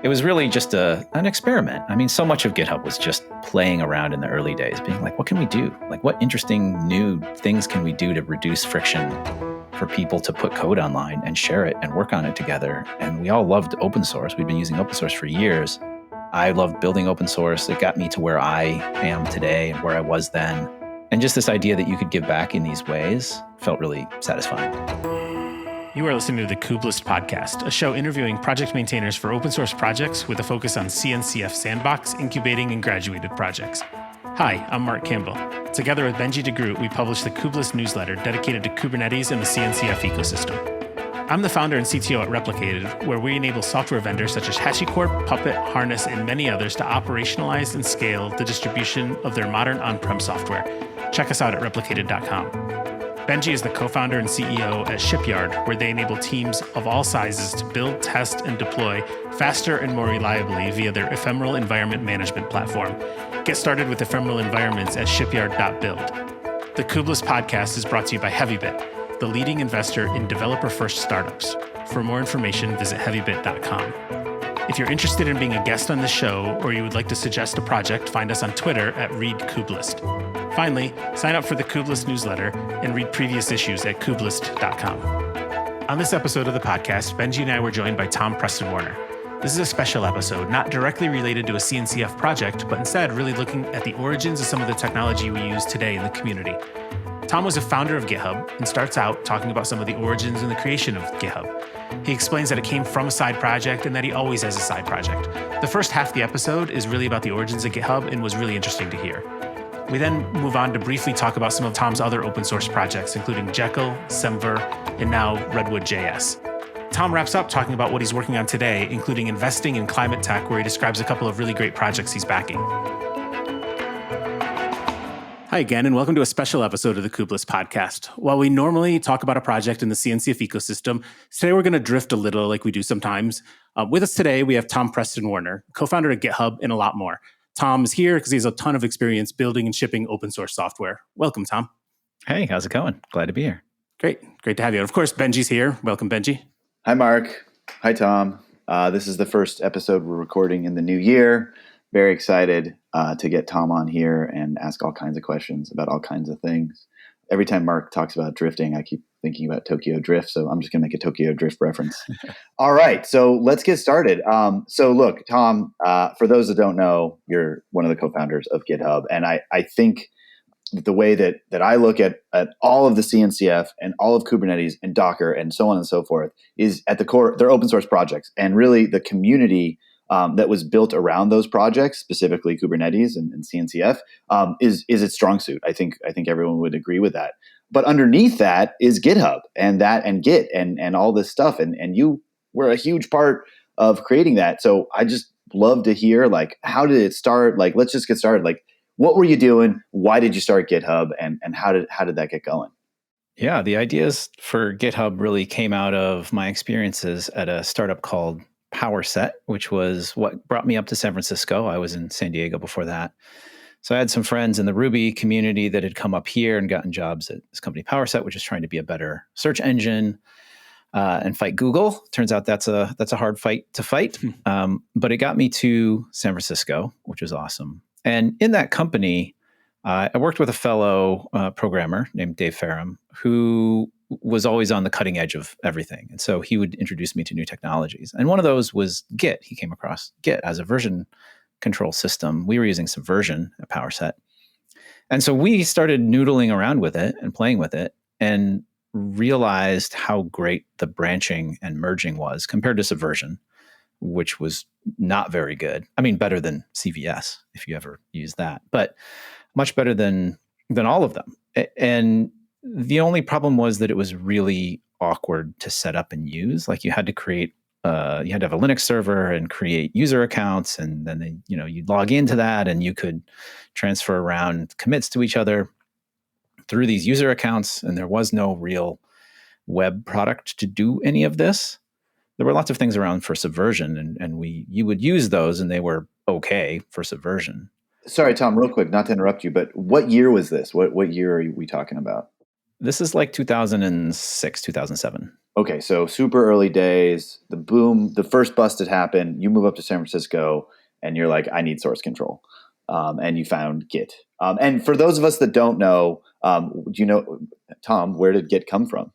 it was really just an experiment. I mean, so much of GitHub was just playing around in the early days, being like, what can we do? Like, what interesting new things can we do to reduce friction for people to put code online and share it and work on it together? And we all loved open source. We've been using open source for years. I loved building open source. It got me to where I am today and where I was then. And just this idea that you could give back in these ways felt really satisfying. You are listening to the Kubelist Podcast, a show interviewing project maintainers for open source projects with a focus on CNCF sandbox, incubating, and graduated projects. Hi, I'm Marc Campbell. Together with Benjie DeGroot, we publish the Kubelist newsletter dedicated to Kubernetes and the CNCF ecosystem. I'm the founder and CTO at Replicated, where we enable software vendors such as HashiCorp, Puppet, Harness, and many others to operationalize and scale the distribution of their modern on-prem software. Check us out at replicated.com. Benjie is the co-founder and CEO at Shipyard, where they enable teams of all sizes to build, test, and deploy faster and more reliably via their ephemeral environment management platform. Get started with ephemeral environments at shipyard.build. The Kubelist Podcast is brought to you by Heavybit, the leading investor in developer-first startups. For more information, visit heavybit.com. If you're interested in being a guest on this show, or you would like to suggest a project, find us on Twitter at ReadKubelist. Finally, sign up for the Kubelist newsletter and read previous issues at kubelist.com. On this episode of the podcast, Benjie and I were joined by Tom Preston-Werner. This is a special episode, not directly related to a CNCF project, but instead really looking at the origins of some of the technology we use today in the community. Tom was a founder of GitHub and starts out talking about some of the origins and the creation of GitHub. He explains that it came from a side project and that he always has a side project. The first half of the episode is really about the origins of GitHub and was really interesting to hear. We then move on to briefly talk about some of Tom's other open source projects, including Jekyll, Semver, and now Redwood.js. Tom wraps up talking about what he's working on today, including investing in climate tech, where he describes a couple of really great projects he's backing. Hi again, and welcome to a special episode of the Kubelist Podcast. While we normally talk about a project in the CNCF ecosystem, today we're going to drift a little like we do sometimes. With us today, we have Tom Preston-Werner, co-founder of GitHub, and a lot more. Tom is here because he has a ton of experience building and shipping open source software. Welcome, Tom. Hey, how's it going? Glad to be here. Great to have you. And of course, Benjie's here. Welcome, Benjie. Hi, Marc. Hi, Tom. This is the first episode we're recording in the new year. Very excited to get Tom on here and ask all kinds of questions about all kinds of things. Every time Marc talks about drifting, I keep thinking about Tokyo Drift, so I'm just going to make a Tokyo Drift reference. All right, so let's get started. So look, Tom, for those that don't know, you're one of the co-founders of GitHub, and I think the way that I look at all of the CNCF and all of Kubernetes and Docker and so on and so forth is at the core, they're open source projects, and really the community that was built around those projects, specifically Kubernetes and CNCF, is its strong suit. I think everyone would agree with that. But underneath that is GitHub and Git and all this stuff. And you were a huge part of creating that. So I just love to hear, like, how did it start? Like, let's just get started. Like, what were you doing? Why did you start GitHub? And how did that get going? Yeah, the ideas for GitHub really came out of my experiences at a startup called PowerSet, which was what brought me up to San Francisco. I was in San Diego before that. So I had some friends in the Ruby community that had come up here and gotten jobs at this company PowerSet, which is trying to be a better search engine and fight Google. Turns out that's a hard fight to fight. But it got me to San Francisco, which was awesome. And in that company, I worked with a fellow programmer named Dave Ferrum, who was always on the cutting edge of everything. And so he would introduce me to new technologies. And one of those was Git. He came across Git as a version control system. We were using Subversion at PowerSet. And so we started noodling around with it and playing with it and realized how great the branching and merging was compared to Subversion, which was not very good. I mean, better than CVS, if you ever use that, but much better than all of them. And the only problem was that it was really awkward to set up and use. Like, you had to create, you had to have a Linux server and create user accounts, and then you'd log into that, and you could transfer around commits to each other through these user accounts. And there was no real web product to do any of this. There were lots of things around for Subversion, and you would use those, and they were okay for Subversion. Sorry, Tom, real quick, not to interrupt you, but what year was this? What year are we talking about? This is like 2006, 2007. Okay, so super early days, the boom, the first bust had happened. You move up to San Francisco, and you're like, I need source control, and you found Git. And for those of us that don't know, do you know, Tom, where did Git come from?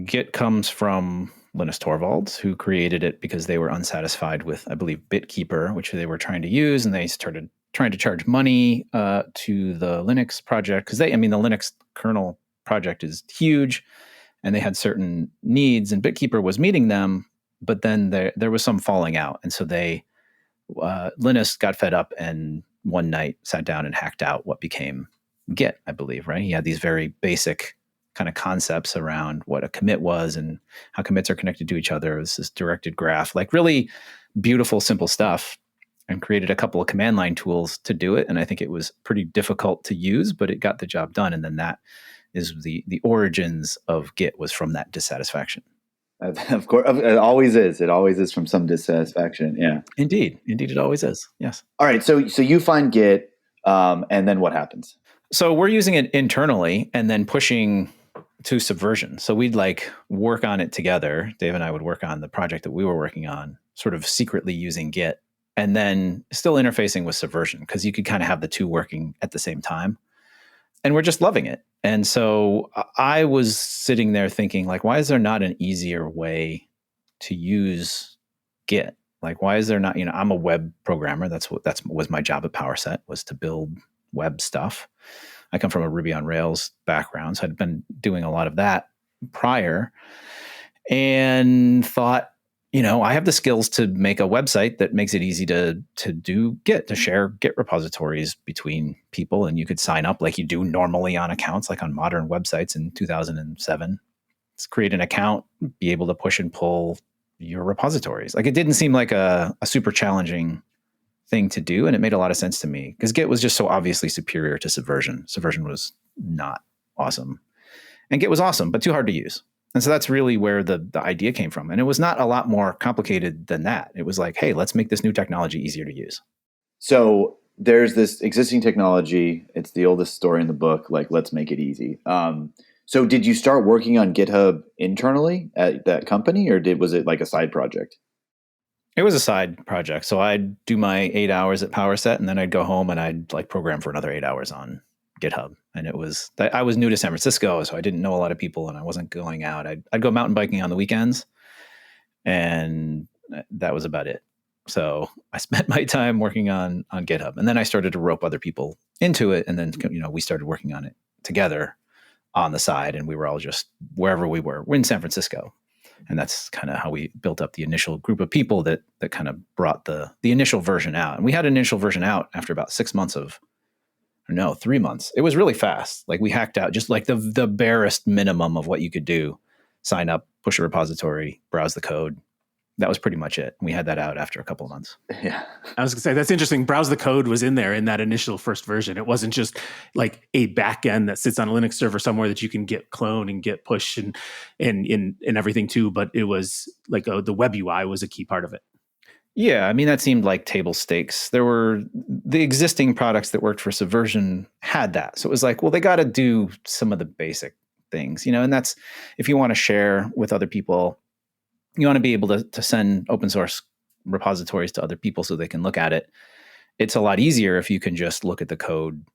Git comes from Linus Torvalds, who created it because they were unsatisfied with, I believe, BitKeeper, which they were trying to use, and they started trying to charge money to the Linux project because the Linux kernel project is huge. And they had certain needs, and BitKeeper was meeting them, but then there was some falling out, and so Linus got fed up and one night sat down and hacked out what became Git, I believe. Right? He had these very basic kind of concepts around what a commit was and how commits are connected to each other. It was this directed graph, like really beautiful, simple stuff, and created a couple of command line tools to do it. And I think it was pretty difficult to use, but it got the job done. And then that is the origins of Git was from that dissatisfaction. Of course, it always is. It always is from some dissatisfaction. Yeah, indeed, it always is. Yes. All right. So you find Git, and then what happens? So we're using it internally, and then pushing to Subversion. So we'd work on it together. Dave and I would work on the project that we were working on, sort of secretly using Git, and then still interfacing with Subversion because you could kind of have the two working at the same time. And we're just loving it. And so I was sitting there thinking, why is there not an easier way to use Git? Why is there not, I'm a web programmer. That was my job at PowerSet, was to build web stuff. I come from a Ruby on Rails background, so I'd been doing a lot of that prior and thought, I have the skills to make a website that makes it easy to do Git, to share Git repositories between people. And you could sign up like you do normally on accounts, like on modern websites in 2007. Let's create an account, be able to push and pull your repositories. It didn't seem like a super challenging thing to do. And it made a lot of sense to me because Git was just so obviously superior to Subversion. Subversion was not awesome. And Git was awesome, but too hard to use. And so that's really where the idea came from. And it was not a lot more complicated than that. It was like, hey, let's make this new technology easier to use. So there's this existing technology. It's the oldest story in the book. Let's make it easy. So did you start working on GitHub internally at that company, or was it like a side project? It was a side project. So I'd do my 8 hours at PowerSet, and then I'd go home and I'd program for another 8 hours on GitHub. And I was new to San Francisco, so I didn't know a lot of people and I wasn't going out. I'd go mountain biking on the weekends, and that was about it. So I spent my time working on GitHub, and then I started to rope other people into it. And then, we started working on it together on the side, and we were all just wherever we were. We're in San Francisco. And that's kind of how we built up the initial group of people that kind of brought the initial version out. And we had an initial version out after about 6 months 3 months. It was really fast. We hacked out just the barest minimum of what you could do. Sign up, push a repository, browse the code. That was pretty much it. We had that out after a couple of months. Yeah. I was going to say, that's interesting. Browse the code was in there in that initial first version. It wasn't just like a backend that sits on a Linux server somewhere that you can Git clone and Git push and everything too. But it was the web UI was a key part of it. Yeah, that seemed like table stakes. There were the existing products that worked for Subversion had that. So it was like, well, they got to do some of the basic things, and that's if you want to share with other people, you want to be able to send open source repositories to other people so they can look at it. It's a lot easier if you can just look at the code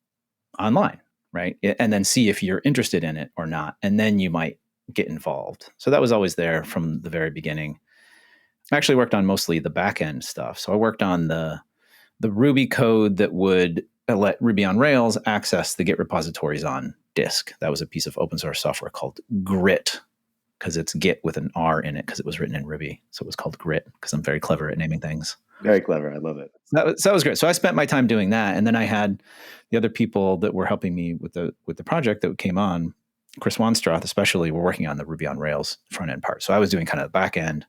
online, right? And then see if you're interested in it or not. And then you might get involved. So that was always there from the very beginning. I actually worked on mostly the back-end stuff. So I worked on the Ruby code that would let Ruby on Rails access the Git repositories on disk. That was a piece of open source software called Grit, because it's Git with an R in it because it was written in Ruby. So it was called Grit because I'm very clever at naming things. Very clever. I love it. So that was great. So I spent my time doing that. And then I had the other people that were helping me with the project that came on, Chris Wanstroth especially, were working on the Ruby on Rails front-end part. So I was doing kind of the back end,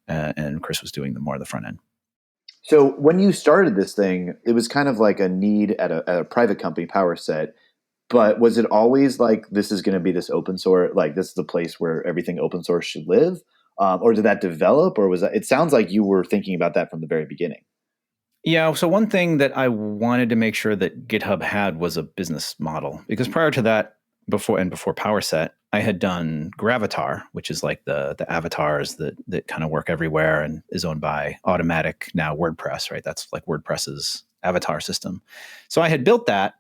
and Chris was doing more of the front end. So when you started this thing, it was kind of like a need at a private company, PowerSet. But was it always like, this is going to be this open source, like this is the place where everything open source should live? Or did that develop? Or was that, it sounds like you were thinking about that from the very beginning. Yeah. So one thing that I wanted to make sure that GitHub had was a business model, because prior to that, before PowerSet, I had done Gravatar, which is like the avatars that kind of work everywhere and is owned by Automatic, now WordPress, right? That's like WordPress's avatar system. So I had built that,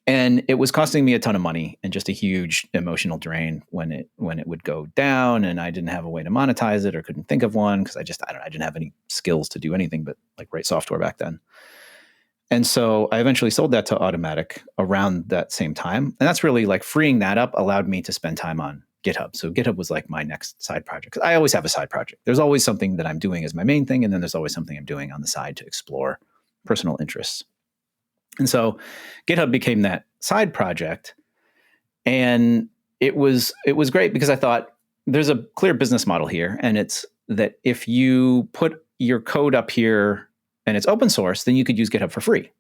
and it was costing me a ton of money and just a huge emotional drain when it would go down, and I didn't have a way to monetize it or couldn't think of one because I didn't have any skills to do anything but like write software back then. And so I eventually sold that to Automatic around that same time. And that's really like freeing that up allowed me to spend time on GitHub. So GitHub was like my next side project. 'Cause I always have a side project. There's always something that I'm doing as my main thing. And then there's always something I'm doing on the side to explore personal interests. And so GitHub became that side project. And it was great because I thought there's a clear business model here. And it's that if you put your code up here and it's open source, then you could use GitHub for free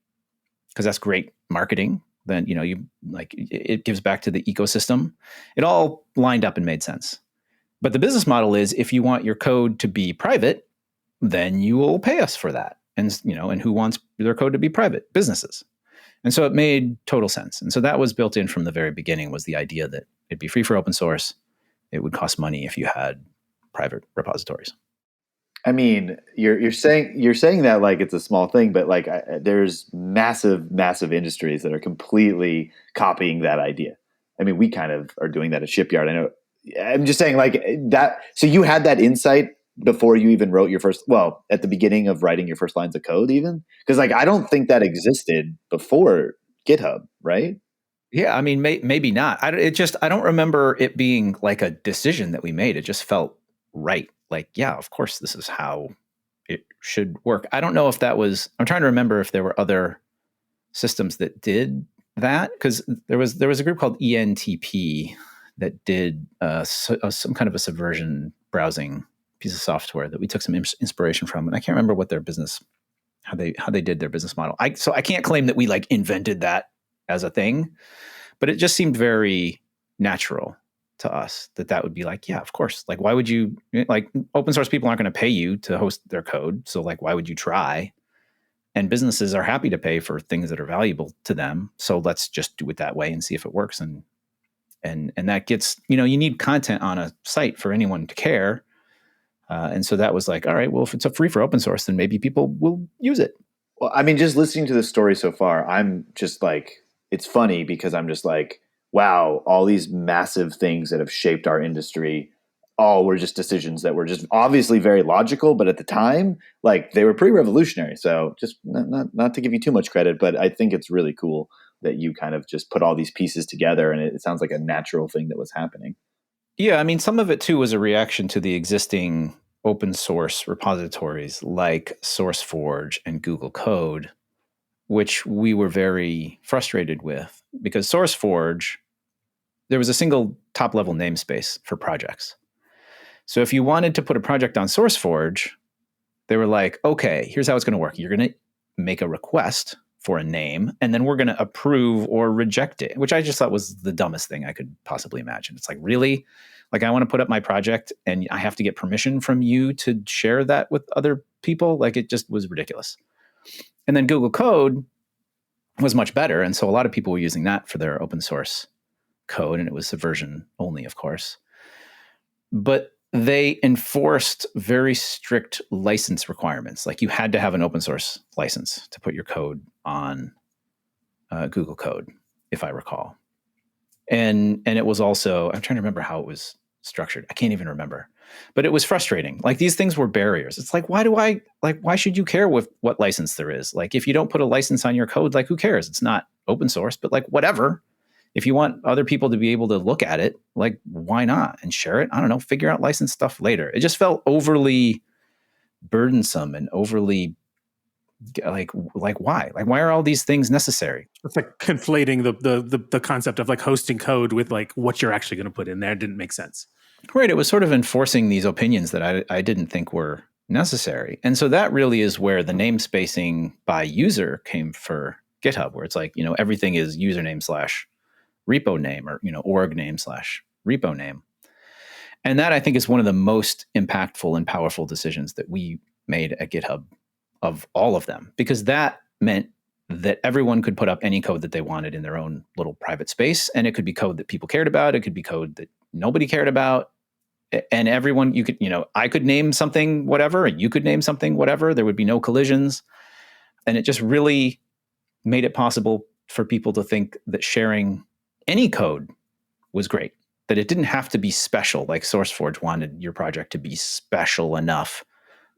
because that's great marketing. Then, it gives back to the ecosystem. It all lined up and made sense. But the business model is if you want your code to be private, then you will pay us for that. And who wants their code to be private? Businesses. And so it made total sense. And so that was built in from the very beginning, was the idea that it'd be free for open source. It would cost money if you had private repositories. I mean, you're saying that like it's a small thing, but like there's massive industries that are completely copying that idea. I mean, we kind of are doing that at Shipyard. I know. I'm just saying like that. So you had that insight before you even wrote at the beginning of writing your first lines of code, even because like I don't think that existed before GitHub, right? Yeah, I mean, maybe not. I don't remember it being like a decision that we made. It just felt right. Like, yeah, of course, this is how it should work. I don't know if that was, I'm trying to remember if there were other systems that did that, because there was a group called ENTP that did some kind of a subversion browsing piece of software that we took some inspiration from. And I can't remember what their business, how they did their business model. So I can't claim that we like invented that as a thing, but it just seemed very natural to us that would be like, yeah, of course. Like, why would you, like, open source people aren't going to pay you to host their code. So like, why would you try? And businesses are happy to pay for things that are valuable to them. So let's just do it that way and see if it works. And that gets, you need content on a site for anyone to care. And so that was like, all right, well, if it's a free for open source, then maybe people will use it. Well, I mean, just listening to the story so far, I'm just like, it's funny because I'm just like, wow, all these massive things that have shaped our industry, all were just decisions that were just obviously very logical, but at the time, like they were pretty revolutionary. So just not to give you too much credit, but I think it's really cool that you kind of just put all these pieces together and it sounds like a natural thing that was happening. Yeah, I mean, some of it too was a reaction to the existing open source repositories like SourceForge and Google Code, which we were very frustrated with because SourceForge, there was a single top level namespace for projects. So if you wanted to put a project on SourceForge, they were like, okay, here's how it's going to work. You're going to make a request for a name, and then we're going to approve or reject it, which I just thought was the dumbest thing I could possibly imagine. It's like, really? Like, I want to put up my project and I have to get permission from you to share that with other people? Like, it just was ridiculous. And then Google Code was much better. And so a lot of people were using that for their open source code, and it was subversion only, of course. But they enforced very strict license requirements. Like, you had to have an open source license to put your code on Google Code, if I recall. And it was also, I'm trying to remember how it was structured. I can't even remember. But it was frustrating. Like, these things were barriers. It's like, why should you care with what license there is? Like, if you don't put a license on your code, like, who cares? It's not open source, but like, whatever. If you want other people to be able to look at it, like, why not? And share it? I don't know, figure out license stuff later. It just felt overly burdensome and overly like why? Like, why are all these things necessary? It's like conflating the concept of like hosting code with like what you're actually going to put in there. It didn't make sense. Right. It was sort of enforcing these opinions that I didn't think were necessary. And so that really is where the namespacing by user came for GitHub, where it's like, everything is username / repo name or, org name / repo name. And that, I think, is one of the most impactful and powerful decisions that we made at GitHub of all of them, because that meant that everyone could put up any code that they wanted in their own little private space. And it could be code that people cared about. It could be code that nobody cared about. And everyone, you could, I could name something whatever, and you could name something whatever. There would be no collisions. And it just really made it possible for people to think that sharing any code was great, that it didn't have to be special. Like SourceForge wanted your project to be special enough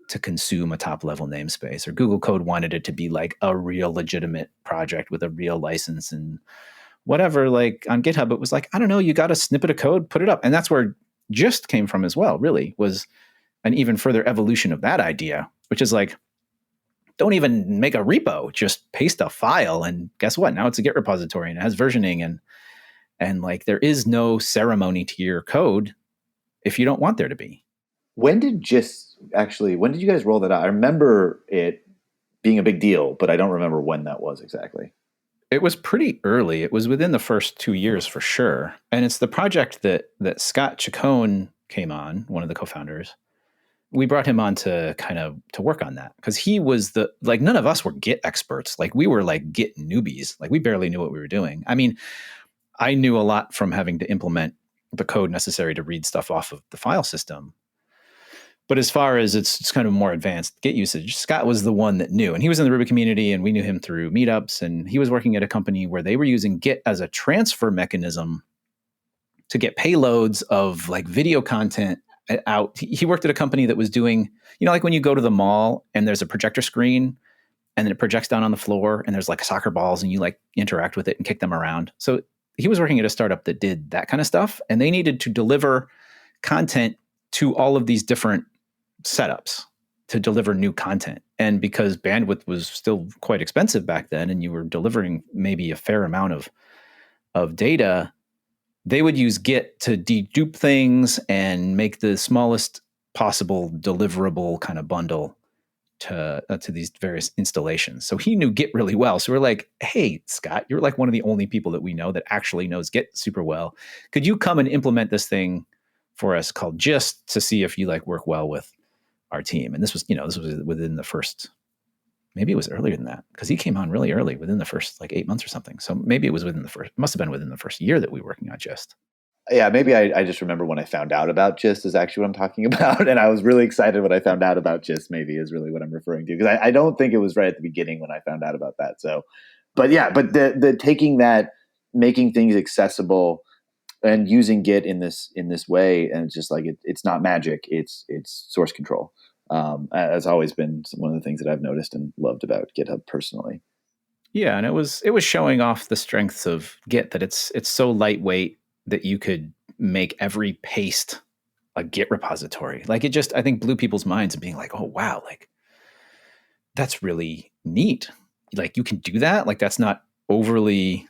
to consume a top level namespace, or Google Code wanted it to be like a real legitimate project with a real license and whatever. Like on GitHub, it was like, I don't know, you got a snippet of code, put it up. And that's where Gist came from as well, really, was an even further evolution of that idea, which is like, don't even make a repo, just paste a file. And guess what? Now it's a Git repository and it has versioning, and like there is no ceremony to your code if you don't want there to be. When did you guys roll that out? I remember it being a big deal, but I don't remember when that was exactly. It was pretty early. It was within the first 2 years for sure. And it's the project that Scott Chacon came on, one of the co-founders. We brought him on to work on that because he was none of us were Git experts. Like we were like Git newbies. Like we barely knew what we were doing. I mean, I knew a lot from having to implement the code necessary to read stuff off of the file system. But as far as it's kind of more advanced Git usage, Scott was the one that knew. And he was in the Ruby community, and we knew him through meetups. And he was working at a company where they were using Git as a transfer mechanism to get payloads of like video content out. He worked at a company that was doing, like when you go to the mall and there's a projector screen and then it projects down on the floor and there's like soccer balls and you like interact with it and kick them around. So he was working at a startup that did that kind of stuff. And they needed to deliver content to all of these different setups to deliver new content. And because bandwidth was still quite expensive back then, and you were delivering maybe a fair amount of data, they would use Git to dedupe things and make the smallest possible deliverable kind of bundle to these various installations. So he knew Git really well. So we're like, hey, Scott, you're like one of the only people that we know that actually knows Git super well. Could you come and implement this thing for us called Gist to see if you like work well with our team? And this was within the first, maybe it was earlier than that, because he came on really early, within the first like 8 months or something. So maybe it was must have been within the first year that we were working on Gist. Yeah, maybe I just remember when I found out about Gist is actually what I'm talking about. And I was really excited when I found out about Gist, maybe is really what I'm referring to. Because I don't think it was right at the beginning when I found out about that. So, but the taking that, making things accessible and using Git in this way, and it's just like, it's not magic, it's source control. Has always been one of the things that I've noticed and loved about GitHub personally. Yeah, and it was showing off the strengths of Git, that it's so lightweight that you could make every paste a Git repository. Like it just, I think, blew people's minds and being like, oh, wow, like that's really neat. Like you can do that. Like that's not overly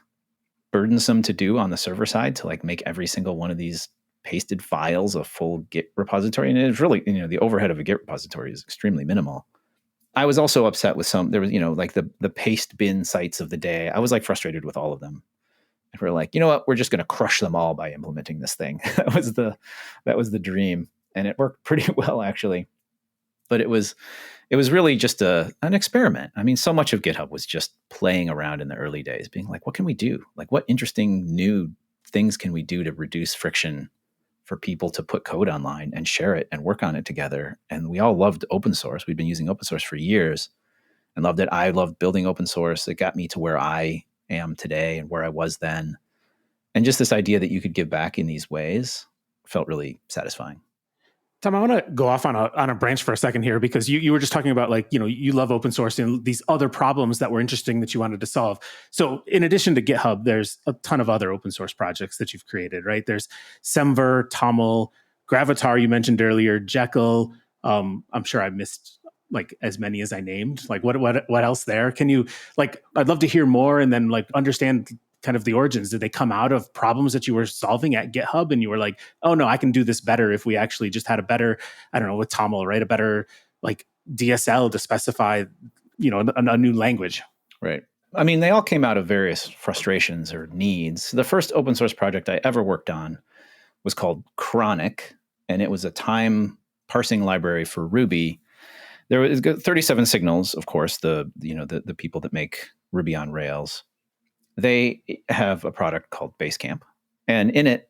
burdensome to do on the server side to like make every single one of these pasted files a full Git repository. And it's really, the overhead of a Git repository is extremely minimal. I was also upset with there was, like the paste bin sites of the day. I was like frustrated with all of them. And we're like, you know what? We're just going to crush them all by implementing this thing. That was the dream, and it worked pretty well actually. But it was really just an experiment. I mean, so much of GitHub was just playing around in the early days, being like, what can we do? Like, what interesting new things can we do to reduce friction for people to put code online and share it and work on it together? And we all loved open source. We'd been using open source for years and loved it. I loved building open source. It got me to where I am today and where I was then. And just this idea that you could give back in these ways felt really satisfying. Tom, I want to go off on a branch for a second here, because you were just talking about like, you love open source and these other problems that were interesting that you wanted to solve. So in addition to GitHub, there's a ton of other open source projects that you've created, right? There's Semver, Toml, Gravatar, you mentioned earlier, Jekyll. I'm sure I missed like as many as I named. Like what else there? Can you I'd love to hear more and then like understand kind of the origins. Did they come out of problems that you were solving at GitHub and you were like, oh no, I can do this better if we actually just had a better, I don't know, with Toml, right? A better like DSL to specify, a new language. Right. I mean, they all came out of various frustrations or needs. The first open source project I ever worked on was called Chronic, and it was a time parsing library for Ruby. There was 37 Signals, of course, the people that make Ruby on Rails. They have a product called Basecamp. And in it,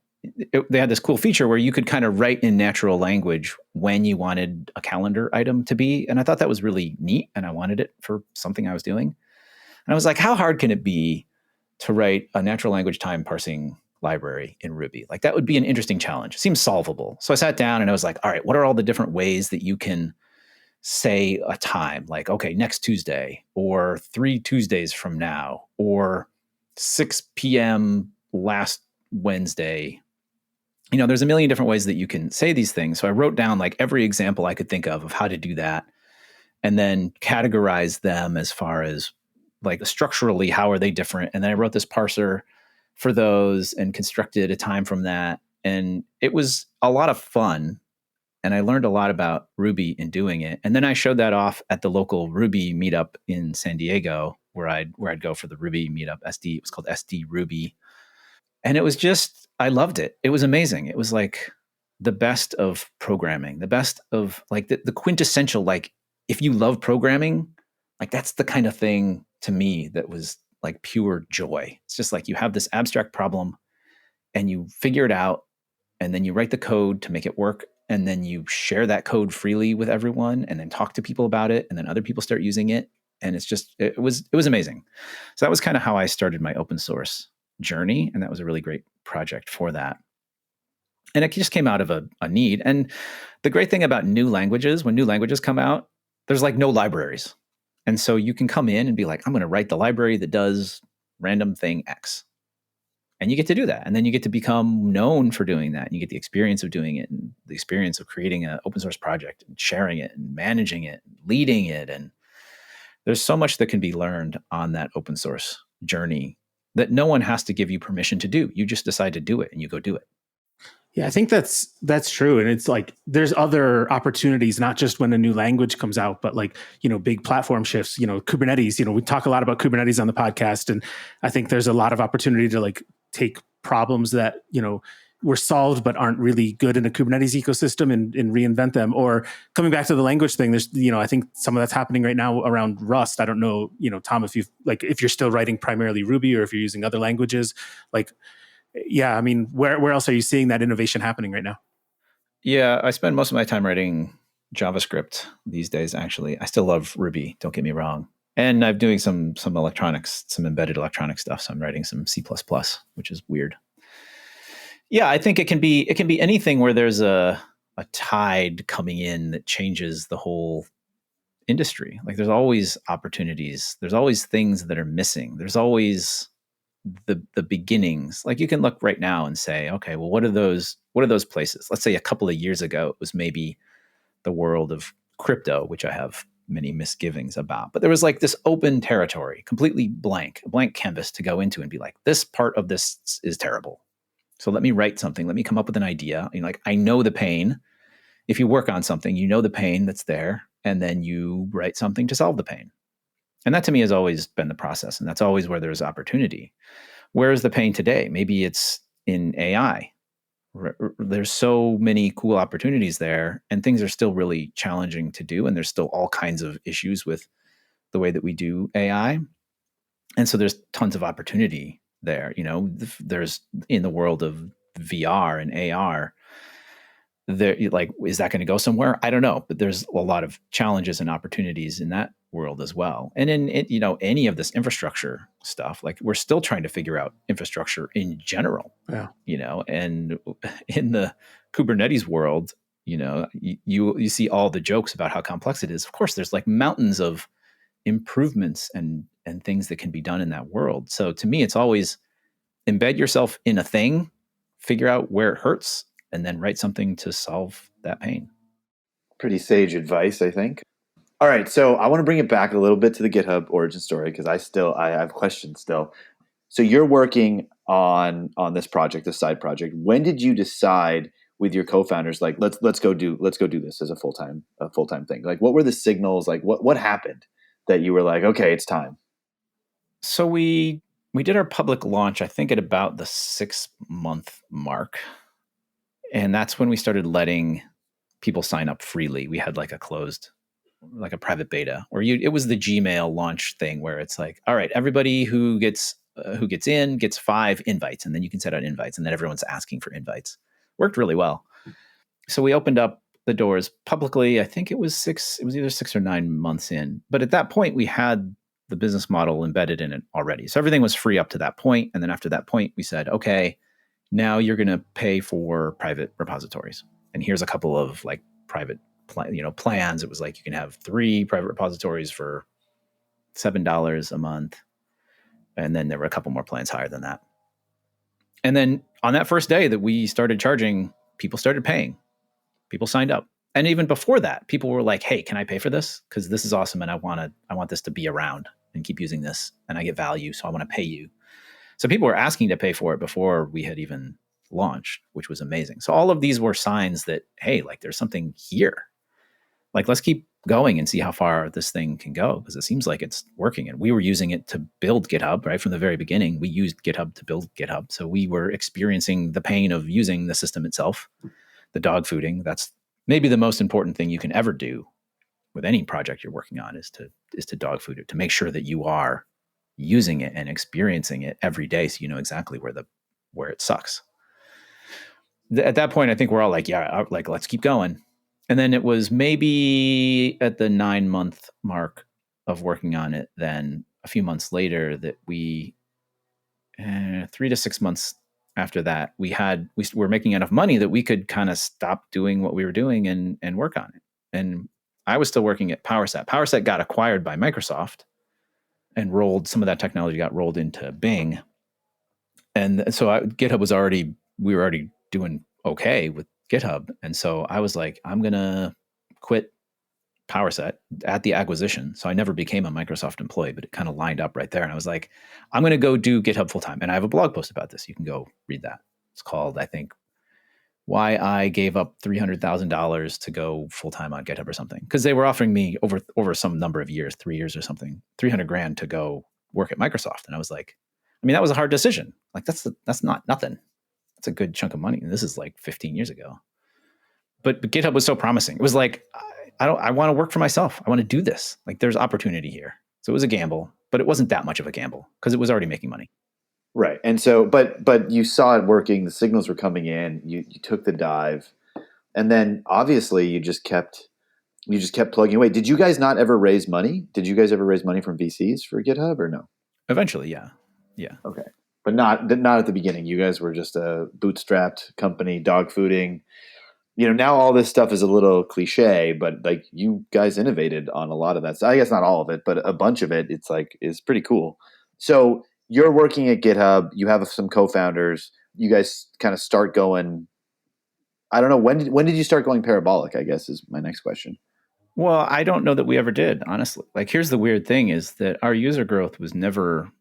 they had this cool feature where you could kind of write in natural language when you wanted a calendar item to be. And I thought that was really neat. And I wanted it for something I was doing. And I was like, how hard can it be to write a natural language time parsing library in Ruby? Like, that would be an interesting challenge. It seems solvable. So I sat down and I was like, all right, what are all the different ways that you can say a time? Like, okay, next Tuesday, or 3 Tuesdays from now, or 6 p.m. last Wednesday. There's a million different ways that you can say these things. So I wrote down like every example I could think of how to do that, and then categorize them as far as like structurally, how are they different? And then I wrote this parser for those and constructed a time from that. And it was a lot of fun. And I learned a lot about Ruby in doing it. And then I showed that off at the local Ruby meetup in San Diego, where I'd go for the Ruby meetup. It was called SD Ruby. And it was just, I loved it. It was amazing. It was like the best of programming, the best of like the quintessential, like if you love programming, like that's the kind of thing to me that was like pure joy. It's just like you have this abstract problem and you figure it out, and then you write the code to make it work. And then you share that code freely with everyone, and then talk to people about it. And then other people start using it. And it's just, it was amazing. So that was kind of how I started my open source journey. And that was a really great project for that. And it just came out of a need. And the great thing about new languages, when new languages come out, there's like no libraries. And so you can come in and be like, I'm going to write the library that does random thing X. And you get to do that. And then you get to become known for doing that. And you get the experience of doing it, and the experience of creating an open source project and sharing it and managing it, and leading it. And there's so much that can be learned on that open source journey that no one has to give you permission to do. You just decide to do it and you go do it. Yeah, I think that's true. And it's like, there's other opportunities, not just when a new language comes out, but like, big platform shifts, Kubernetes, we talk a lot about Kubernetes on the podcast. And I think there's a lot of opportunity to like take problems that, were solved, but aren't really good in a Kubernetes ecosystem and reinvent them. Or coming back to the language thing, there's, I think some of that's happening right now around Rust. I don't know, Tom, if you're still writing primarily Ruby, or if you're using other languages, like, yeah, I mean, where else are you seeing that innovation happening right now? Yeah, I spend most of my time writing JavaScript these days, actually. I still love Ruby, don't get me wrong. And I'm doing some electronics, some embedded electronic stuff. So I'm writing some C++, which is weird. Yeah, I think it can be anything where there's a tide coming in that changes the whole industry. Like, there's always opportunities. There's always things that are missing. There's always the beginnings. Like, you can look right now and say, okay, well, what are those places? Let's say a couple of years ago, it was maybe the world of crypto, which I have many misgivings about. But there was like this open territory, completely blank, a blank canvas to go into and be like, this part of this is terrible. So let me write something. Let me come up with an idea. Like, I know the pain. If you work on something, you know the pain that's there, and then you write something to solve the pain. And that to me has always been the process. And that's always where there's opportunity. Where is the pain today? Maybe it's in AI. There's so many cool opportunities there, and things are still really challenging to do. And there's still all kinds of issues with the way that we do AI. And so there's tons of opportunity there. There's, in the world of VR and AR, there, like, is that going to go somewhere? I don't know, but there's a lot of challenges and opportunities in that world as well. And in it, any of this infrastructure stuff, like, we're still trying to figure out infrastructure in general. Yeah. And in the Kubernetes world, you see all the jokes about how complex it is. Of course, there's like mountains of improvements and things that can be done in that world. So to me, it's always embed yourself in a thing, figure out where it hurts, and then write something to solve that pain. Pretty sage advice, I think. All right, so I want to bring it back a little bit to the GitHub origin story, because I have questions still. So you're working on this project, this side project. When did you decide with your co-founders, like, let's go do this as a full-time thing? Like, what were the signals? Like, what happened that you were like, okay, it's time? So we did our public launch, I think, at about the 6-month mark. And that's when we started letting people sign up freely. We had like a private beta, or it was the Gmail launch thing where it's like, all right, everybody who gets who gets in gets 5 invites, and then you can set out invites, and then everyone's asking for invites. Worked really well. So we opened up the doors publicly. I think it was either 6 or 9 months in. But at that point, we had the business model embedded in it already. So everything was free up to that point. And then after that point, we said, okay, now you're going to pay for private repositories. And here's a couple of like private plans. It was like you can have 3 private repositories for $7 a month. And then there were a couple more plans higher than that. And then on that first day that we started charging, people started paying. People signed up. And even before that, people were like, hey, can I pay for this? Because this is awesome. And I want this to be around and keep using this. And I get value. So I want to pay you. So people were asking to pay for it before we had even launched, which was amazing. So all of these were signs that, hey, like there's something here. Like, let's keep going and see how far this thing can go, because it seems like it's working. And we were using it to build GitHub, right? From the very beginning, we used GitHub to build GitHub. So we were experiencing the pain of using the system itself, the dogfooding. That's maybe the most important thing you can ever do with any project you're working on is to dogfood it, to make sure that you are using it and experiencing it every day, so you know exactly where it sucks. At that point, I think we're all like, yeah, like let's keep going. And then it was maybe at the 9-month mark of working on it, then a few months later that we, 3 to 6 months after that, we were making enough money that we could kind of stop doing what we were doing and work on it. And I was still working at PowerSet. PowerSet got acquired by Microsoft and some of that technology got rolled into Bing. And so GitHub we were already doing okay with GitHub. And so I was like, I'm going to quit PowerSet at the acquisition. So I never became a Microsoft employee, but it kind of lined up right there. And I was like, I'm going to go do GitHub full time. And I have a blog post about this. You can go read that. It's called, I think, Why I Gave Up $300,000 to Go full time on GitHub or something. Because they were offering me over some number of years, 3 years or something, $300,000 to go work at Microsoft. And I was like, I mean, that was a hard decision. Like that's not nothing. It's a good chunk of money. And this is like 15 years ago. But GitHub was so promising. It was like, I want to work for myself. I want to do this. Like there's opportunity here. So it was a gamble, but it wasn't that much of a gamble because it was already making money. Right. And so, but you saw it working. The signals were coming in. You took the dive, and then obviously you just kept plugging away. Did you guys not ever raise money? Did you guys ever raise money from VCs for GitHub or no? Eventually, yeah. Okay, but not at the beginning. You guys were just a bootstrapped company, dogfooding. Now all this stuff is a little cliche, but like you guys innovated on a lot of that. So I guess not all of it, but a bunch of it. It's like is pretty cool. So you're working at GitHub. You have some co-founders. You guys kind of start going. I don't know when did you start going parabolic? I guess is my next question. Well, I don't know that we ever did, honestly. Like, here's the weird thing: is that our user growth was never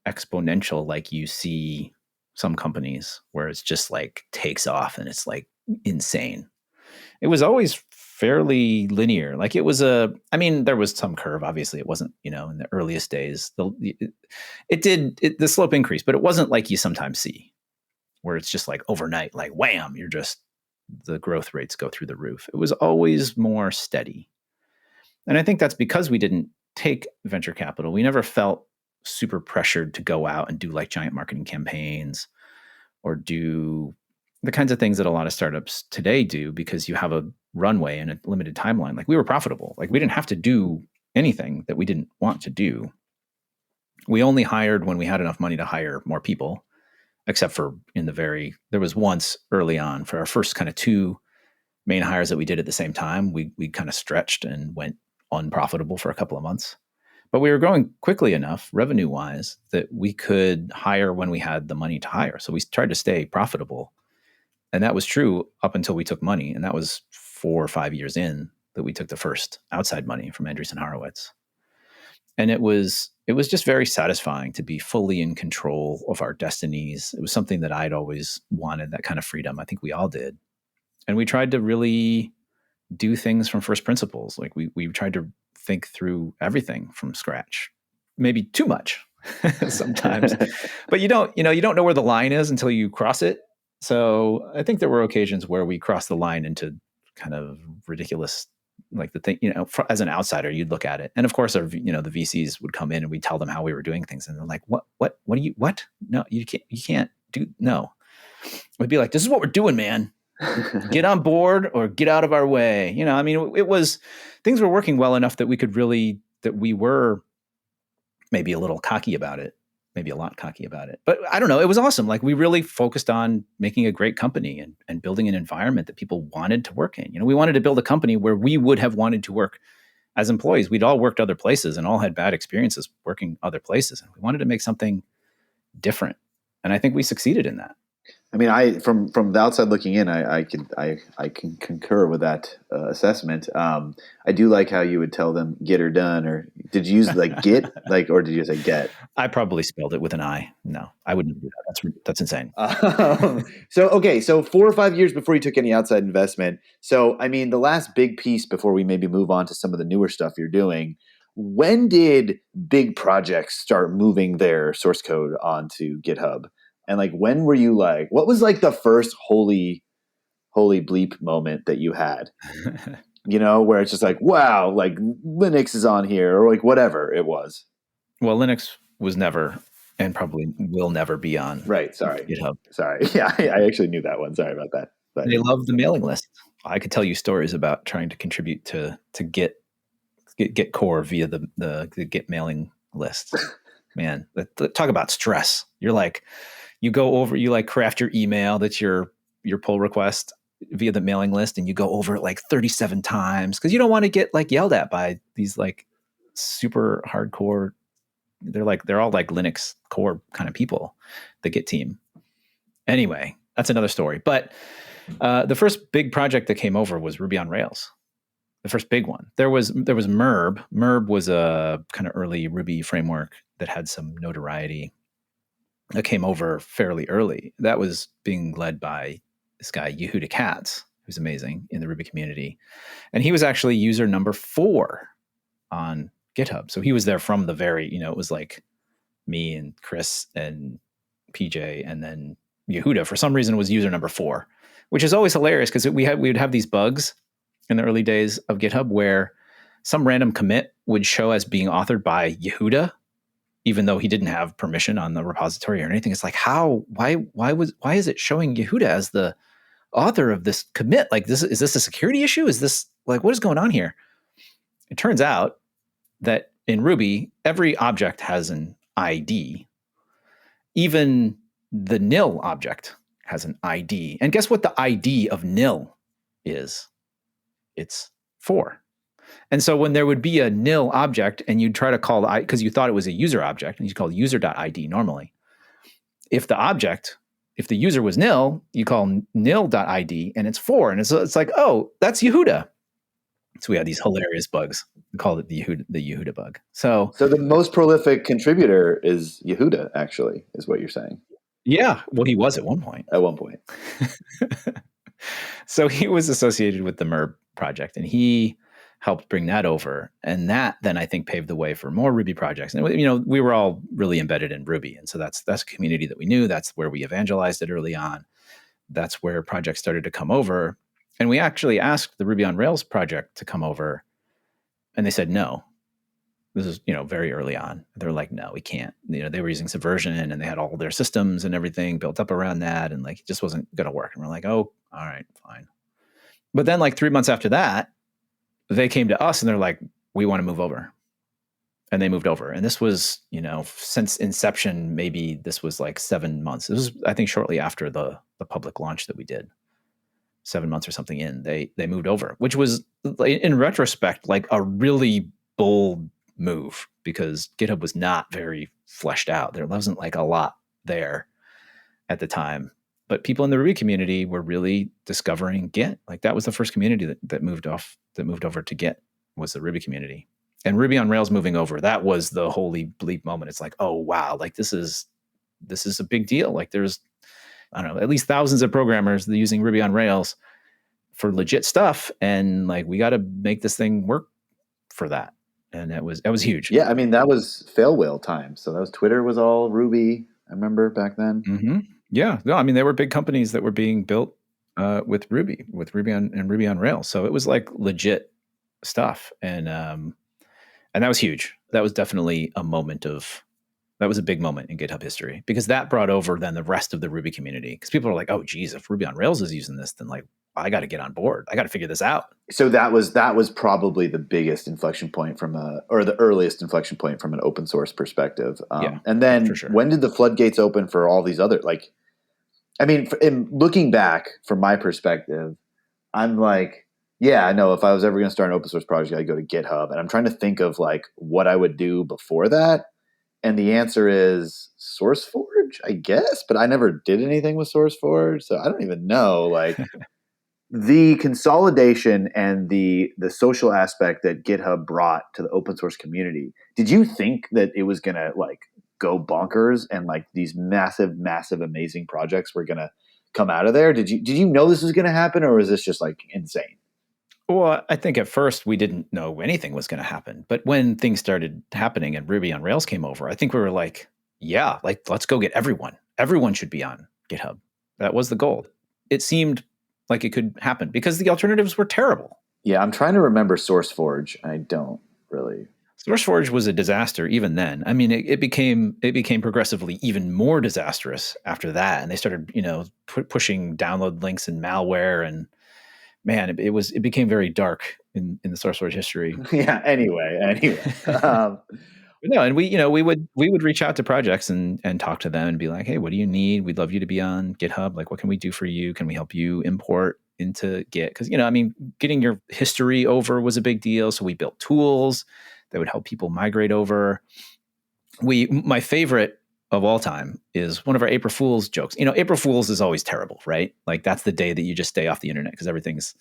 exponential, like you see some companies where it's just like takes off and it's like insane. It was always fairly linear. Like there was some curve. Obviously, it wasn't, in the earliest days. The slope increased, but it wasn't like you sometimes see, where it's just like overnight, like wham, the growth rates go through the roof. It was always more steady. And I think that's because we didn't take venture capital. We never felt super pressured to go out and do like giant marketing campaigns or do the kinds of things that a lot of startups today do, because you have a runway and a limited timeline. Like we were profitable. Like we didn't have to do anything that we didn't want to do. We only hired when we had enough money to hire more people, except for there was once early on for our first kind of 2 main hires that we did at the same time. We kind of stretched and went unprofitable for a couple of months. But we were growing quickly enough, revenue-wise, that we could hire when we had the money to hire. So we tried to stay profitable. And that was true up until we took money. And that was 4 or 5 years in that we took the first outside money from Andreessen Horowitz. And it was just very satisfying to be fully in control of our destinies. It was something that I'd always wanted, that kind of freedom. I think we all did. And we tried to really do things from first principles. Like we tried to think through everything from scratch, maybe too much sometimes, but you don't know where the line is until you cross it. So I think there were occasions where we crossed the line into kind of ridiculous like the thing, as an outsider, you'd look at it. And of course, the VCs would come in and we'd tell them how we were doing things. And they're like, what No, you can't do, no. We'd be like, this is what we're doing, man. Get on board or get out of our way. Things were working well enough that we were maybe a little cocky about it, maybe a lot cocky about it. But I don't know. It was awesome. Like, we really focused on making a great company and building an environment that people wanted to work in. We wanted to build a company where we would have wanted to work as employees. We'd all worked other places and all had bad experiences working other places. And we wanted to make something different. And I think we succeeded in that. I mean, from the outside looking in, I can concur with that assessment. I do like how you would tell them get or done, or did you use like get, or did you say get? I probably spelled it with an I. No, I wouldn't do that. That's insane. So 4 or 5 years before you took any outside investment. So, I mean, the last big piece before we maybe move on to some of the newer stuff you're doing, when did big projects start moving their source code onto GitHub? And like, when were you like, what was like the first holy bleep moment that you had, where it's just like, wow, like Linux is on here, or like whatever it was. Well, Linux was never, and probably will never be on. Right. Sorry. GitHub. Sorry. Yeah. I actually knew that one. Sorry about that. But they love the mailing list. I could tell you stories about trying to contribute to Git core via the Git mailing list. Man, talk about stress. You're like, you go over, you like craft your email, that's your pull request via the mailing list, and you go over it like 37 times because you don't want to get like yelled at by these like super hardcore. They're all like Linux core kind of people, the Git team. Anyway, that's another story. But the first big project that came over was Ruby on Rails. The first big one. There was Merb. Merb was a kind of early Ruby framework that had some notoriety. That came over fairly early. That was being led by this guy, Yehuda Katz, who's amazing in the Ruby community. And he was actually user number 4 on GitHub. So he was there from the very, it was like me and Chris and PJ, and then Yehuda, for some reason, was user number 4, which is always hilarious because we would have these bugs in the early days of GitHub where some random commit would show as being authored by Yehuda, even though he didn't have permission on the repository or anything. It's like, why is it showing Yehuda as the author of this commit? Like, is this a security issue? Is this like, what is going on here? It turns out that in Ruby, every object has an ID. Even the nil object has an ID. And guess what the ID of nil is? It's 4. And so when there would be a nil object and you'd try to call because you thought it was a user object and you call user.id normally. If the user was nil, you call nil.id and it's 4. And it's like, oh, that's Yehuda. So we had these hilarious bugs. We called it the Yehuda bug. So the most prolific contributor is Yehuda, actually, is what you're saying. Yeah. Well, he was at one point. At one point. So he was associated with the Merb project, and he helped bring that over. And that then I think paved the way for more Ruby projects. And we were all really embedded in Ruby. And so that's a community that we knew. That's where we evangelized it early on. That's where projects started to come over. And we actually asked the Ruby on Rails project to come over, and they said no. This is, very early on. They're like, no, we can't. They were using Subversion and they had all their systems and everything built up around that, and like it just wasn't going to work. And we're like, oh, all right, fine. But then like 3 months after that, they came to us and they're like, we want to move over. And they moved over. And this was, since inception, maybe this was like 7 months. This was, I think, shortly after the public launch that we did. 7 months or something in, they moved over, which was, in retrospect, like a really bold move because GitHub was not very fleshed out. There wasn't like a lot there at the time. But people in the Ruby community were really discovering Git. Like that was the first community that moved over to Git, was the Ruby community. And Ruby on Rails moving over, that was the holy bleep moment. It's like, oh wow, like this is a big deal. Like there's, I don't know, at least thousands of programmers that are using Ruby on Rails for legit stuff. And like, we got to make this thing work for that. And that was huge. Yeah. I mean, that was fail whale time. So that was Twitter was all Ruby. I remember back then. Mm-hmm. Yeah. No, I mean, there were big companies that were being built with Ruby on Rails. So it was like legit stuff. And that was huge. That was definitely that was a big moment in GitHub history, because that brought over then the rest of the Ruby community. Because people are like, oh, geez, if Ruby on Rails is using this, then like, I got to get on board. I got to figure this out. So that was probably the biggest inflection point or the earliest inflection point from an open source perspective. And then for sure. When did the floodgates open for all these other, like, I mean, in looking back from my perspective, I'm like, yeah, I know if I was ever going to start an open source project, I'd go to GitHub. And I'm trying to think of like what I would do before that. And the answer is SourceForge, I guess, but I never did anything with SourceForge. So I don't even know, like the consolidation and the social aspect that GitHub brought to the open source community. Did you think that it was going to like go bonkers and like these massive, amazing projects were going to come out of there? Did you know this was going to happen, or was this just like insane? Well, I think at first we didn't know anything was going to happen. But when things started happening and Ruby on Rails came over, I think we were like, yeah, like let's go get everyone. Everyone should be on GitHub. That was the goal. It seemed like it could happen because the alternatives were terrible. Yeah, I'm trying to remember SourceForge. I don't really. SourceForge was a disaster even then. I mean, it became progressively even more disastrous after that. And they started, pushing download links and malware, and man, it became very dark in the SourceForge history. Yeah. Anyway. No, and we would reach out to projects and talk to them and be like, hey, what do you need? We'd love you to be on GitHub. Like, what can we do for you? Can we help you import into Git? Because getting your history over was a big deal. So we built tools that would help people migrate over. My favorite of all time is one of our April Fool's jokes. April Fool's is always terrible, right? Like that's the day that you just stay off the internet because everything's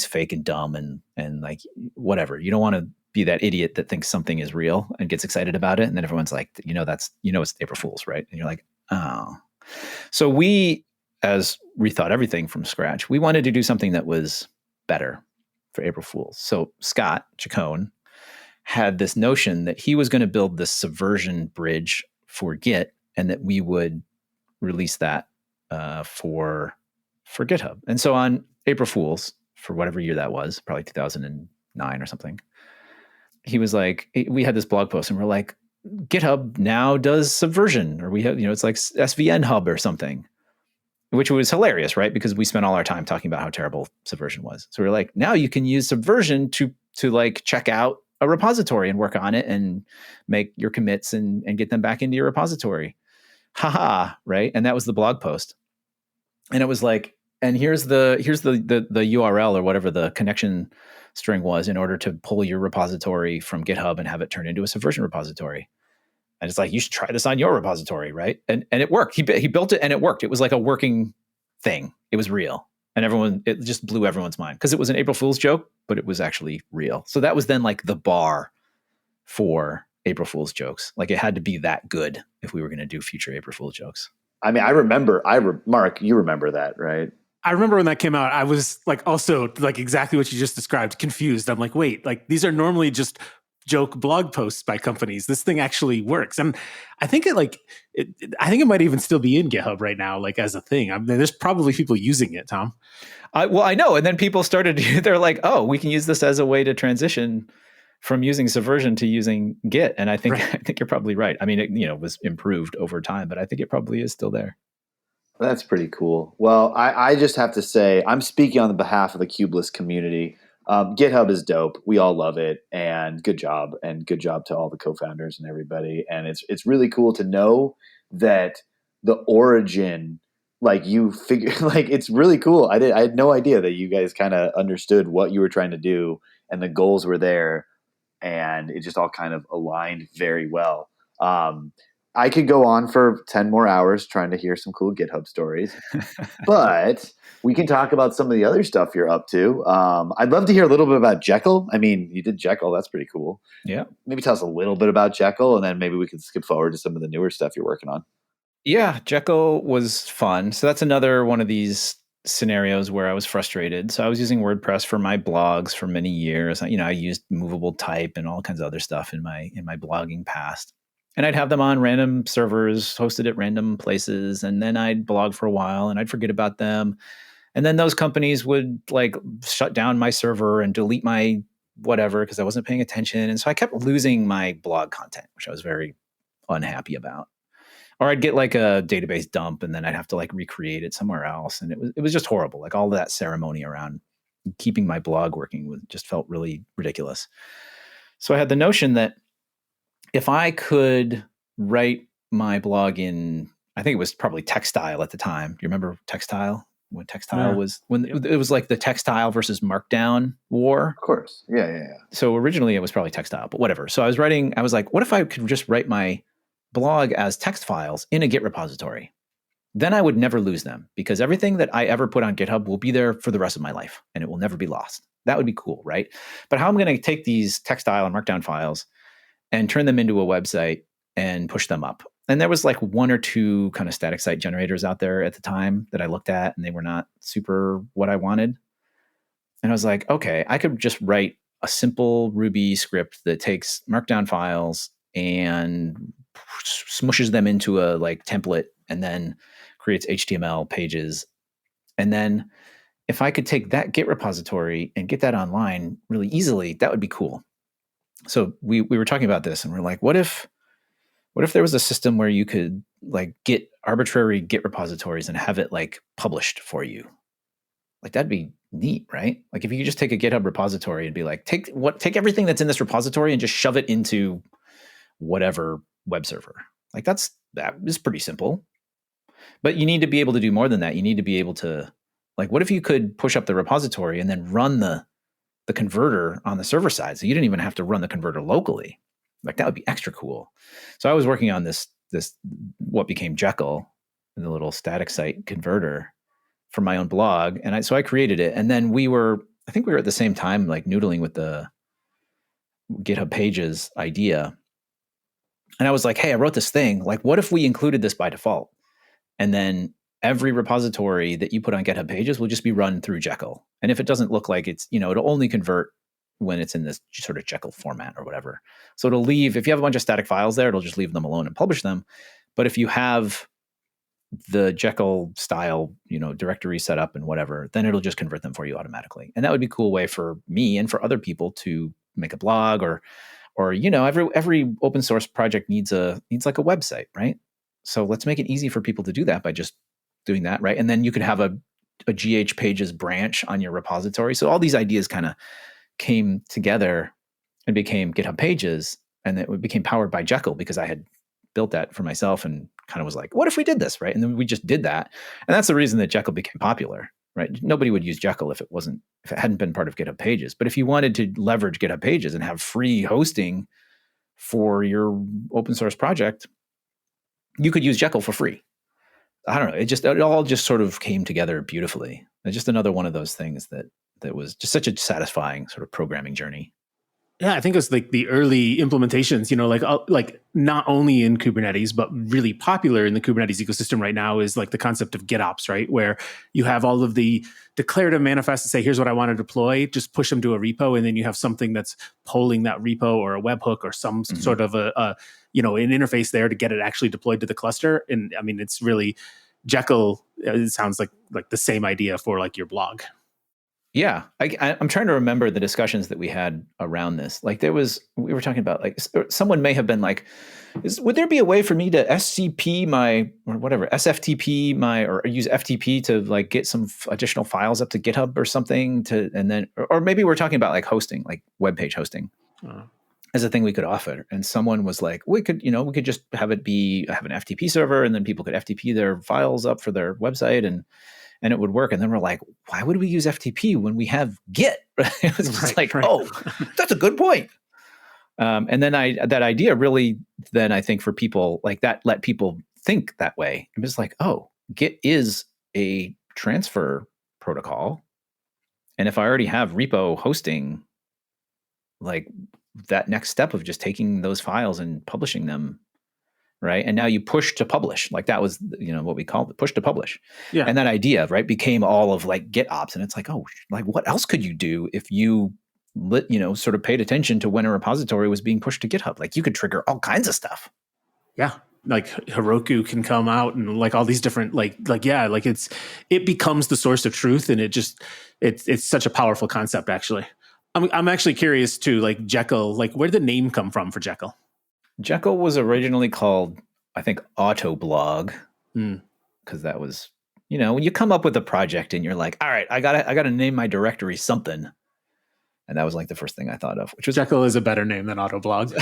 fake and dumb and like whatever. You don't want to be that idiot that thinks something is real and gets excited about it. And then everyone's like, it's April Fool's, right? And you're like, oh. So we, as rethought everything from scratch, we wanted to do something that was better for April Fool's. So Scott Chacon had this notion that he was going to build this subversion bridge for Git, and that we would release that for GitHub. And so on April Fool's, for whatever year that was, probably 2009 or something, he was like, we had this blog post and we're like, GitHub now does subversion, or we have, it's like SVN Hub or something, which was hilarious, right? Because we spent all our time talking about how terrible subversion was. So we're like, now you can use subversion to like check out a repository and work on it and make your commits and get them back into your repository. Haha, right? And that was the blog post. And it was like, and here's the URL or whatever the connection string was in order to pull your repository from GitHub and have it turn into a subversion repository. And it's like, you should try this on your repository, right? And it worked. He built it and it worked. It was like a working thing. It was real. And it just blew everyone's mind because it was an April Fool's joke, but it was actually real. So that was then like the bar for April Fool's jokes. Like it had to be that good if we were going to do future April Fool's jokes. I mean, Mark, you remember that, right? I remember when that came out, I was like also like exactly what you just described, confused. I'm like, wait, like these are normally just joke blog posts by companies. This thing actually works. And I think I think it might even still be in GitHub right now, like as a thing. I mean, there's probably people using it, Tom. Well, I know. And then people they're like, oh, we can use this as a way to transition from using Subversion to using Git. And I think, right. I think you're probably right. I mean, it was improved over time, but I think it probably is still there. That's pretty cool. Well, I just have to say, I'm speaking on the behalf of the Kubelist community. GitHub is dope. We all love it, and good job to all the co-founders and everybody. And it's really cool to know that the origin, like you figure, like it's really cool. I had no idea that you guys kind of understood what you were trying to do and the goals were there, and it just all kind of aligned very well. I could go on for 10 more hours trying to hear some cool GitHub stories, but we can talk about some of the other stuff you're up to. I'd love to hear a little bit about Jekyll. I mean, you did Jekyll. That's pretty cool. Yeah. Maybe tell us a little bit about Jekyll, and then maybe we can skip forward to some of the newer stuff you're working on. Yeah, Jekyll was fun. So that's another one of these scenarios where I was frustrated. So I was using WordPress for my blogs for many years. I used movable type and all kinds of other stuff in my blogging past. And I'd have them on random servers hosted at random places. And then I'd blog for a while and I'd forget about them. And then those companies would like shut down my server and delete my whatever, because I wasn't paying attention. And so I kept losing my blog content, which I was very unhappy about. Or I'd get like a database dump and then I'd have to like recreate it somewhere else. And it was just horrible. Like all that ceremony around keeping my blog working just felt really ridiculous. So I had the notion that if I could write my blog in, I think it was probably Textile at the time. Do you remember Textile? When Textile was, when it was like the Textile versus Markdown war. Of course. Yeah. So originally it was probably Textile, but whatever. So I was like, what if I could just write my blog as text files in a Git repository? Then I would never lose them, because everything that I ever put on GitHub will be there for the rest of my life and it will never be lost. That would be cool, right? But how am I going to take these Textile and Markdown files and turn them into a website and push them up? And there was like one or two kind of static site generators out there at the time that I looked at, and they were not super what I wanted. And I was like, okay, I could just write a simple Ruby script that takes Markdown files and smushes them into a like template and then creates HTML pages. And then if I could take that Git repository and get that online really easily, that would be cool. So we were talking about this, and we're like, what if there was a system where you could like get arbitrary Git repositories and have it like published for you? Like that'd be neat, right? Like if you could just take a GitHub repository and be like, take everything that's in this repository and just shove it into whatever web server. Like that is pretty simple. But you need to be able to do more than that. You need to be able to, like, what if you could push up the repository and then run the converter on the server side, so you didn't even have to run the converter locally? Like that would be extra cool. So I was working on this what became Jekyll, the little static site converter for my own blog. And so I created it. And then I think we were at the same time, like noodling with the GitHub Pages idea. And I was like, hey, I wrote this thing. Like, what if we included this by default? And then every repository that you put on GitHub Pages will just be run through Jekyll. And if it doesn't look like it's, it'll only convert when it's in this sort of Jekyll format or whatever. So it'll leave, if you have a bunch of static files there, it'll just leave them alone and publish them. But if you have the Jekyll style, directory set up and whatever, then it'll just convert them for you automatically. And that would be a cool way for me and for other people to make a blog or every open source project needs like a website, right? So let's make it easy for people to do that by just doing that, right? And then you could have a GH Pages branch on your repository. So all these ideas kind of came together and became GitHub Pages, and it became powered by Jekyll because I had built that for myself and kind of was like, what if we did this, right? And then we just did that. And that's the reason that Jekyll became popular, right? Nobody would use Jekyll if it hadn't been part of GitHub Pages. But if you wanted to leverage GitHub Pages and have free hosting for your open source project, you could use Jekyll for free. I don't know. It all just sort of came together beautifully. It's just another one of those things that was just such a satisfying sort of programming journey. Yeah, I think it's like the early implementations, like not only in Kubernetes, but really popular in the Kubernetes ecosystem right now is like the concept of GitOps, right? Where you have all of the declarative manifests to say, here's what I want to deploy, just push them to a repo. And then you have something that's polling that repo or a webhook or some sort of an interface there to get it actually deployed to the cluster. And I mean, it's really Jekyll. It sounds like the same idea for like your blog. Yeah, I'm trying to remember the discussions that we had around this. Like we were talking about, like someone may have been like, would there be a way for me to SCP SFTP or use FTP to like get some additional files up to GitHub or something or maybe we're talking about like hosting, like web page hosting as a thing we could offer. And someone was like, we could just have an FTP server and then people could FTP their files up for their website and it would work. And then we're like, why would we use FTP when we have Git? It was just right. Oh, that's a good point. And then that idea really, then I think for people like that, let people think that way. I'm just like, oh, Git is a transfer protocol. And if I already have repo hosting, like that next step of just taking those files and publishing them, right? And now you push to publish. Like that was, what we called it, push to publish. Yeah. And that idea, right, became all of like GitOps. And it's like, oh, like what else could you do if you, sort of paid attention to when a repository was being pushed to GitHub? Like you could trigger all kinds of stuff. Yeah. Like Heroku can come out and like all these different, it becomes the source of truth. And it's such a powerful concept actually. I'm actually curious too, like Jekyll, like where did the name come from for Jekyll? Jekyll was originally called, I think, Autoblog, Hmm. because that was, when you come up with a project and you're like, all right, I gotta name my directory something. And that was like the first thing I thought of, which was Jekyll is a better name than Autoblog.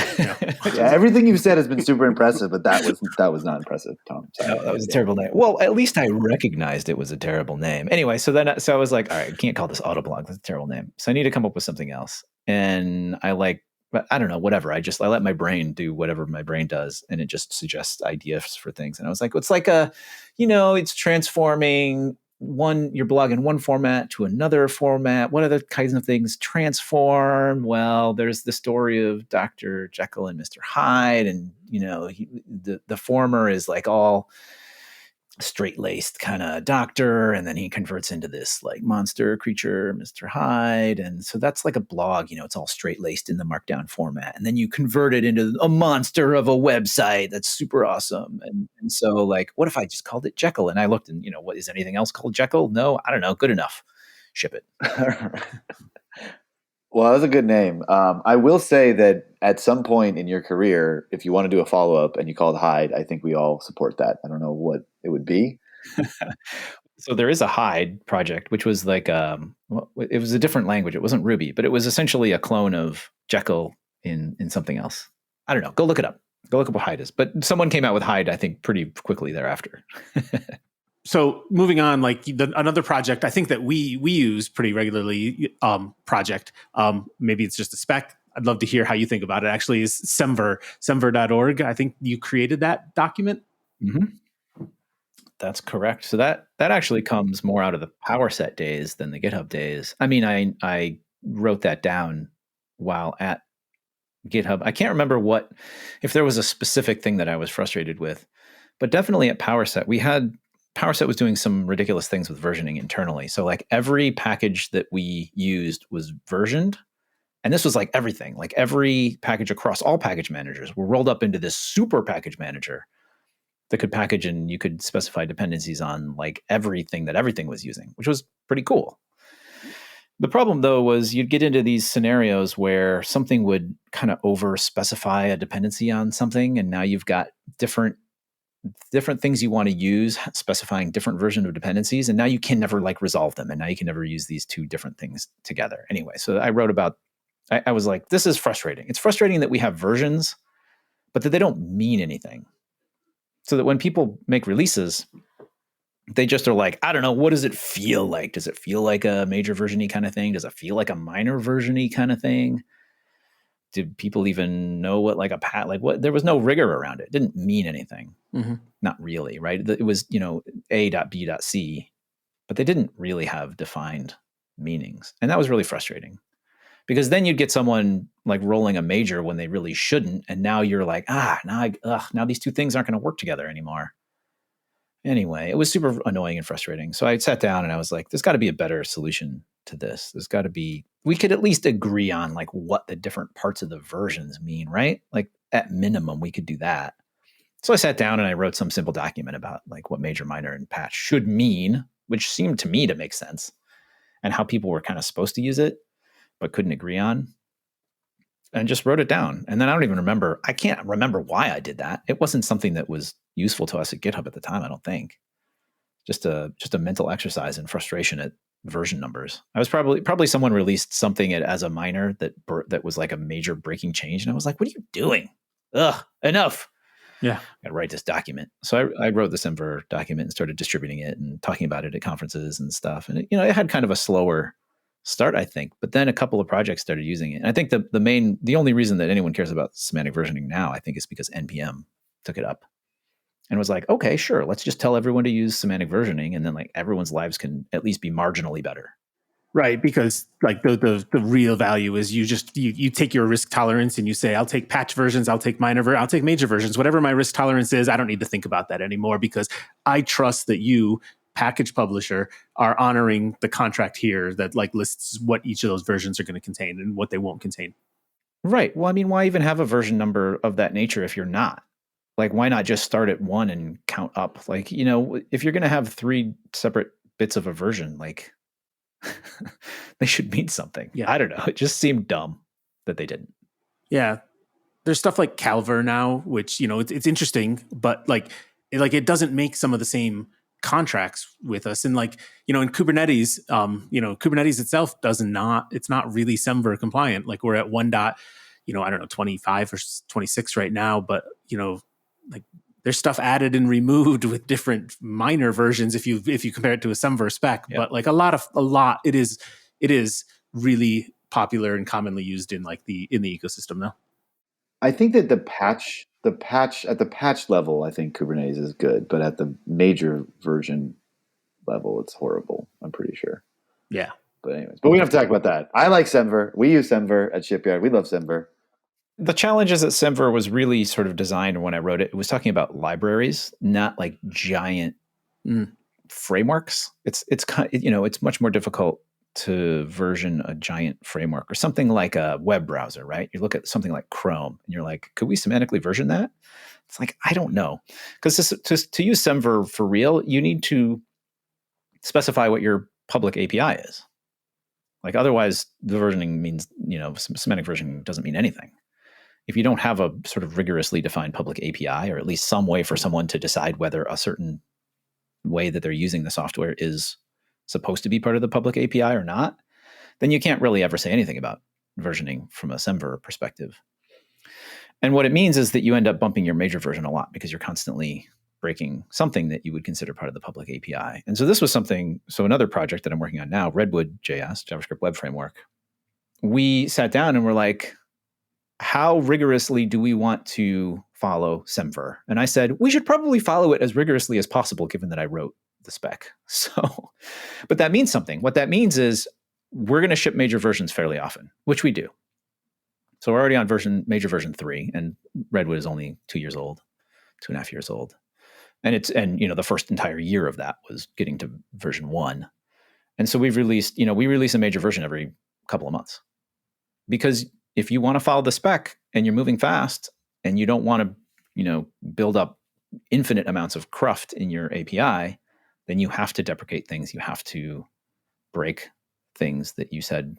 Yeah, everything you've said has been super impressive, but that was not impressive, Tom. Sorry. No, that was a terrible name. Well, at least I recognized it was a terrible name. Anyway, so I was like, all right, I can't call this Autoblog. That's a terrible name. So I need to come up with something else. And but I don't know, whatever. I let my brain do whatever my brain does, and it just suggests ideas for things. And I was like, it's like it's transforming your blog in one format to another format. What other kinds of things transform? Well, there's the story of Dr. Jekyll and Mr. Hyde, and the former is like all straight-laced kind of doctor, and then he converts into this like monster creature, Mr. Hyde. And so that's like a blog, it's all straight-laced in the markdown format, and then you convert it into a monster of a website that's super awesome. And so like, what if I just called it Jekyll? And I looked, and what is anything else called Jekyll? No, I don't know. Good enough. Ship it. Well, that was a good name. I will say that at some point in your career, if you want to do a follow-up and you call it Hyde, I think we all support that. I don't know what it would be. So there is a Hyde project, which was like, it was a different language. It wasn't Ruby, but it was essentially a clone of Jekyll in something else. I don't know. Go look it up. Go look up what Hyde is. But someone came out with Hyde, I think, pretty quickly thereafter. So moving on, like another project I think that we use pretty regularly, project, maybe it's just a spec. I'd love to hear how you think about it. Actually, is semver.org. I think you created that document. Mm-hmm. That's correct. So that actually comes more out of the PowerSet days than the GitHub days. I mean, I wrote that down while at GitHub. I can't remember if there was a specific thing that I was frustrated with, but definitely at PowerSet, PowerSet was doing some ridiculous things with versioning internally. So like every package that we used was versioned. And this was like everything, like every package across all package managers were rolled up into this super package manager that could package, and you could specify dependencies on like everything that everything was using, which was pretty cool. The problem though was you'd get into these scenarios where something would kind of over specify a dependency on something. And now you've got different things you want to use, specifying different version of dependencies, and now you can never like resolve them, and now you can never use these two different things together. Anyway, so I wrote about, I was like, this is frustrating. It's frustrating that we have versions, but that they don't mean anything. So that when people make releases, they just are like, I don't know, what does it feel like? Does it feel like a major version-y kind of thing? Does it feel like a minor version-y kind of thing? Did people even know what like what? There was no rigor around it. It didn't mean anything. Mm-hmm. Not really, right? It was, A.B.C, but they didn't really have defined meanings. And that was really frustrating, because then you'd get someone like rolling a major when they really shouldn't. And now you're like, now these two things aren't going to work together anymore. Anyway, it was super annoying and frustrating. So I sat down and I was like, there's got to be a better solution to this. We could at least agree on like what the different parts of the versions mean, right? Like at minimum, we could do that. So I sat down and I wrote some simple document about like what major, minor, and patch should mean, which seemed to me to make sense, and how people were kind of supposed to use it, but couldn't agree on, and just wrote it down. And then I can't remember why I did that. It wasn't something that was useful to us at GitHub at the time, I don't think. Just a mental exercise in frustration at version numbers. I was probably someone released something as a minor that was like a major breaking change. And I was like, what are you doing? Ugh, enough. Yeah. I got to write this document. So I wrote the Semver document and started distributing it and talking about it at conferences and stuff. And it had kind of a slower start, I think, but then a couple of projects started using it. And I think the only reason that anyone cares about semantic versioning now, I think, is because NPM took it up and was like, okay, sure, let's just tell everyone to use semantic versioning, and then like everyone's lives can at least be marginally better. Right, because like the real value is you take your risk tolerance and you say, I'll take patch versions, I'll take I'll take major versions, whatever my risk tolerance is. I don't need to think about that anymore, because I trust that you, package publisher, are honoring the contract here that like lists what each of those versions are going to contain and what they won't contain. Right. Well, I mean, why even have a version number of that nature if you're not? Like, why not just start at 1 and count up? Like, if you're going to have 3 separate bits of a version, like, They should mean something. Yeah. I don't know. It just seemed dumb that they didn't. Yeah. There's stuff like Calver now, which, it's interesting, but it doesn't make some of the same contracts with us. And in Kubernetes, Kubernetes itself it's not really SemVer compliant. Like we're at 1. I don't know, 25 or 26 right now, but there's stuff added and removed with different minor versions if you compare it to a SemVer spec. Yeah. But it is really popular and commonly used in the ecosystem now. I think that at the patch level, I think Kubernetes is good, but at the major version level, it's horrible. I'm pretty sure. Yeah. But anyways, we don't have to talk about that. I like SemVer. We use SemVer at Shipyard. We love SemVer. The challenge is that SemVer was really sort of designed when I wrote it. It was talking about libraries, not like giant frameworks. It's much more difficult to version a giant framework or something like a web browser, right? You look at something like Chrome and you're like, could we semantically version that? It's like, I don't know. Because to use SemVer for real, you need to specify what your public API is. Like otherwise the versioning means, semantic versioning doesn't mean anything. If you don't have a sort of rigorously defined public API, or at least some way for someone to decide whether a certain way that they're using the software is supposed to be part of the public API or not, then you can't really ever say anything about versioning from a SemVer perspective. And what it means is that you end up bumping your major version a lot because you're constantly breaking something that you would consider part of the public API. And so this was another project that I'm working on now, Redwood.js, JavaScript web framework. We sat down and we're like, how rigorously do we want to follow SemVer? And I said, we should probably follow it as rigorously as possible, given that I wrote the spec. So, but that means something. What that means is we're going to ship major versions fairly often, which we do. So we're already on major version 3, and Redwood is only 2 years old, 2.5 years old. And the first entire year of that was getting to version 1. And so we release a major version every couple of months. Because if you want to follow the spec and you're moving fast and you don't want to, build up infinite amounts of cruft in your API, then you have to deprecate things. You have to break things that you said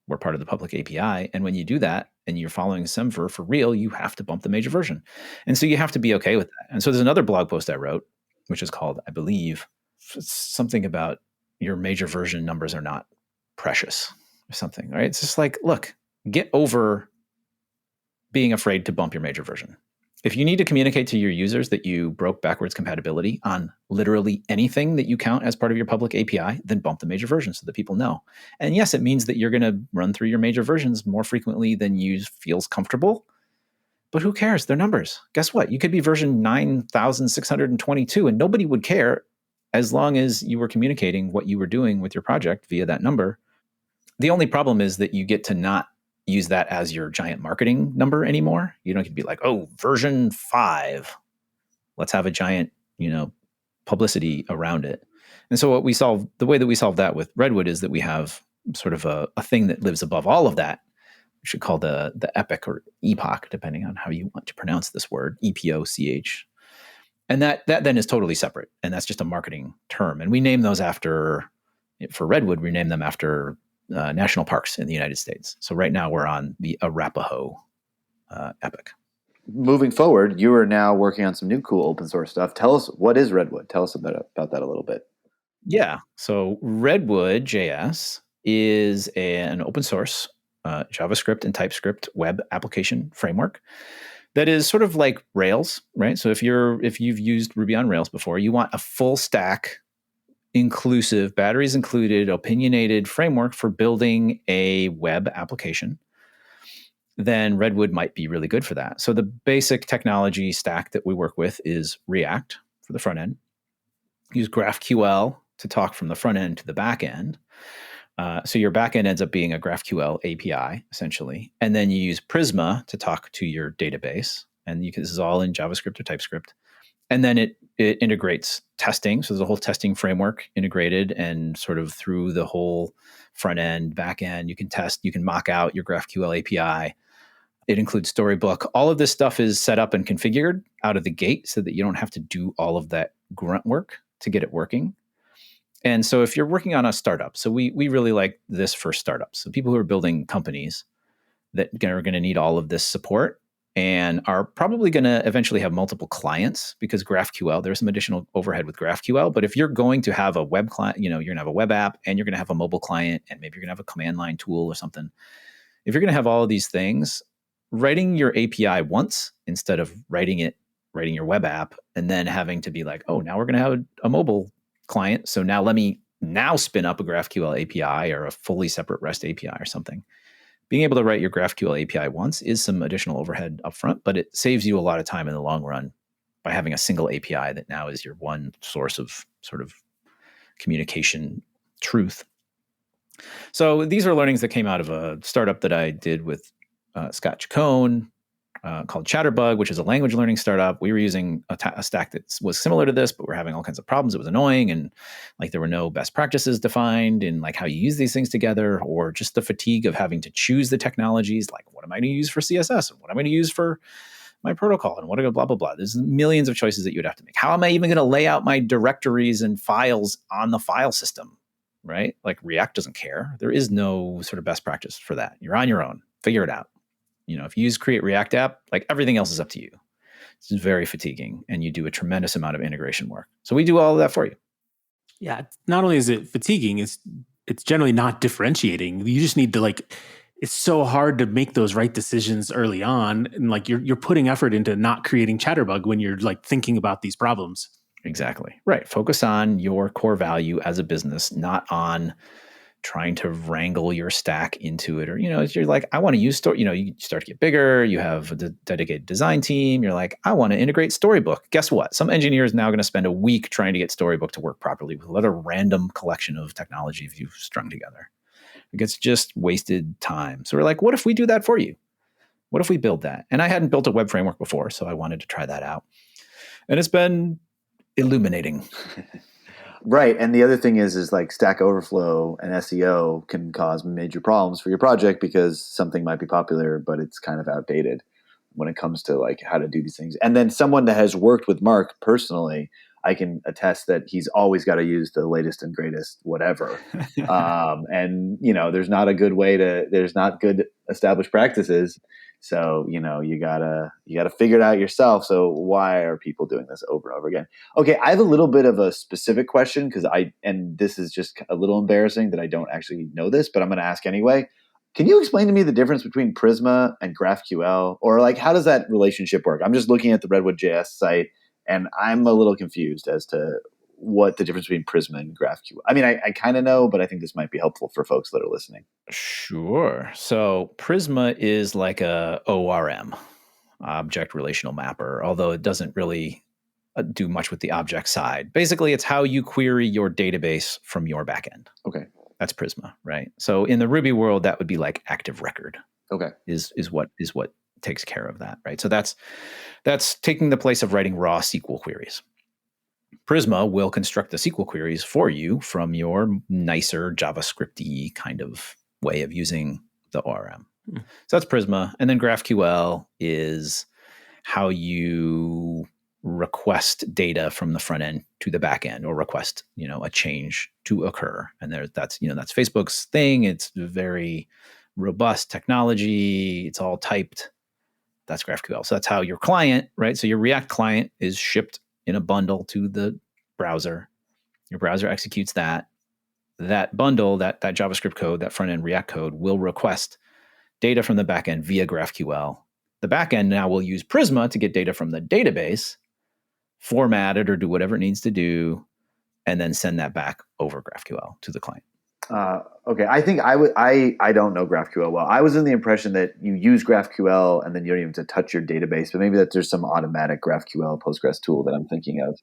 were part of the public API. And when you do that and you're following SemVer for real, you have to bump the major version. And so you have to be okay with that. And so there's another blog post I wrote, which is called, I believe, something about your major version numbers are not precious or something, right? It's just like, look, get over being afraid to bump your major version. If you need to communicate to your users that you broke backwards compatibility on literally anything that you count as part of your public API, then bump the major version so that people know. And yes, it means that you're going to run through your major versions more frequently than you feels comfortable. But who cares? They're numbers. Guess what? You could be version 9,622 and nobody would care as long as you were communicating what you were doing with your project via that number. The only problem is that you get to not use that as your giant marketing number anymore. You don't get to be like, oh, version 5. Let's have a giant, publicity around it. And so the way that we solve that with Redwood is that we have sort of a thing that lives above all of that. We should call the epoch or epoch, depending on how you want to pronounce this word, EPOCH. And that then is totally separate. And that's just a marketing term. And we name those for Redwood, we name them after national parks in the United States. So right now we're on the Arapaho epoch. Moving forward, you are now working on some new cool open source stuff. Tell us, what is Redwood? Tell us about that a little bit. Yeah. So Redwood.js is an open source JavaScript and TypeScript web application framework that is sort of like Rails, right? So if you've used Ruby on Rails before, you want a full stack, inclusive, batteries included, opinionated framework for building a web application, then Redwood might be really good for that. So the basic technology stack that we work with is React for the front end. Use GraphQL to talk from the front end to the back end. So your back end ends up being a GraphQL API, essentially. And then you use Prisma to talk to your database. And this is all in JavaScript or TypeScript. And then it integrates testing. So there's a whole testing framework integrated, and sort of through the whole front end, back end, you can test, you can mock out your GraphQL API. It includes Storybook. All of this stuff is set up and configured out of the gate so that you don't have to do all of that grunt work to get it working. And so if you're working on a startup, so we really like this for startups. So people who are building companies that are going to need all of this support and are probably going to eventually have multiple clients, because GraphQL, there's some additional overhead with GraphQL. But if you're going to have a web client, you're going to have a web app and you're going to have a mobile client and maybe you're going to have a command line tool or something. If you're going to have all of these things, writing your API once instead of writing your web app and then having to be like, oh, now we're going to have a mobile client. So now let me spin up a GraphQL API or a fully separate REST API or something. Being able to write your GraphQL API once is some additional overhead upfront, but it saves you a lot of time in the long run by having a single API that now is your one source of sort of communication truth. So these are learnings that came out of a startup that I did with Scott Chacon called Chatterbug, which is a language learning startup. We were using a stack that was similar to this, but we're having all kinds of problems. It was annoying, and like there were no best practices defined in like how you use these things together, or just the fatigue of having to choose the technologies. Like, what am I going to use for CSS, and what am I going to use for my protocol, and what are blah blah blah. There's millions of choices that you'd have to make. How am I even going to lay out my directories and files on the file system? Right? Like React doesn't care. There is no sort of best practice for that. You're on your own. Figure it out. If you use Create React App, like everything else is up to you. It's very fatiguing, and you do a tremendous amount of integration work. So we do all of that for you. Yeah. Not only is it fatiguing, it's generally not differentiating. You just need to it's so hard to make those right decisions early on. And like you're putting effort into not creating Chatterbug when you're like thinking about these problems. Exactly. Right. Focus on your core value as a business, not on trying to wrangle your stack into it. Or, you're like, I want to use you start to get bigger. You have a dedicated design team. You're like, I want to integrate Storybook. Guess what? Some engineer is now going to spend a week trying to get Storybook to work properly with another random collection of technology you've strung together. It's just wasted time. So we're like, what if we do that for you? What if we build that? And I hadn't built a web framework before, so I wanted to try that out. And it's been illuminating. Right. And the other thing is like Stack Overflow and SEO can cause major problems for your project because something might be popular, but it's kind of outdated when it comes to like how to do these things. And then someone that has worked with Marc personally, I can attest that he's always got to use the latest and greatest whatever. And, there's not good established practices. So, you gotta figure it out yourself. So why are people doing this over and over again? Okay. I have a little bit of a specific question and this is just a little embarrassing that I don't actually know this, but I'm going to ask anyway. Can you explain to me the difference between Prisma and GraphQL, or like, how does that relationship work? I'm just looking at the Redwood.js site and I'm a little confused as to what the difference between Prisma and GraphQL. I mean, I kind of know, but I think this might be helpful for folks that are listening. Sure. So Prisma is like a ORM, object relational mapper, although it doesn't really do much with the object side. Basically, it's how you query your database from your backend. Okay. That's Prisma, right? So in the Ruby world, that would be like active record. Okay. Is what takes care of that, right? So that's taking the place of writing raw SQL queries. Prisma will construct the SQL queries for you from your nicer JavaScript-y kind of way of using the ORM. So that's Prisma. And then GraphQL is how you request data from the front end to the back end, or request, a change to occur. And that's Facebook's thing. It's very robust technology. It's all typed. That's GraphQL. So that's how your client, right? So your React client is shipped in a bundle to the browser. Your browser executes that bundle, that JavaScript code, that front end React code will request data from the backend via GraphQL. The backend now will use Prisma to get data from the database, format it or do whatever it needs to do, and then send that back over GraphQL to the client. Okay. I think I don't know GraphQL well. I was in the impression that you use GraphQL and then you don't even have to touch your database, but maybe that there's some automatic GraphQL Postgres tool that I'm thinking of.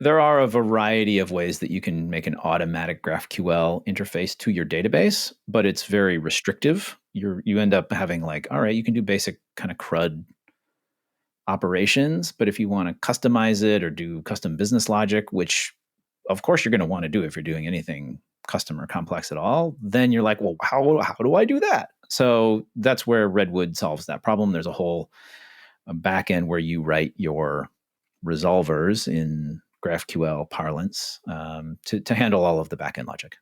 There are a variety of ways that you can make an automatic GraphQL interface to your database, but it's very restrictive. You end up having like, all right, you can do basic kind of CRUD operations, but if you want to customize it or do custom business logic, which of course you're going to want to do if you're doing anything custom or complex at all, then you're like, well, how do I do that? So that's where Redwood solves that problem. There's a whole backend where you write your resolvers in GraphQL parlance to handle all of the backend logic.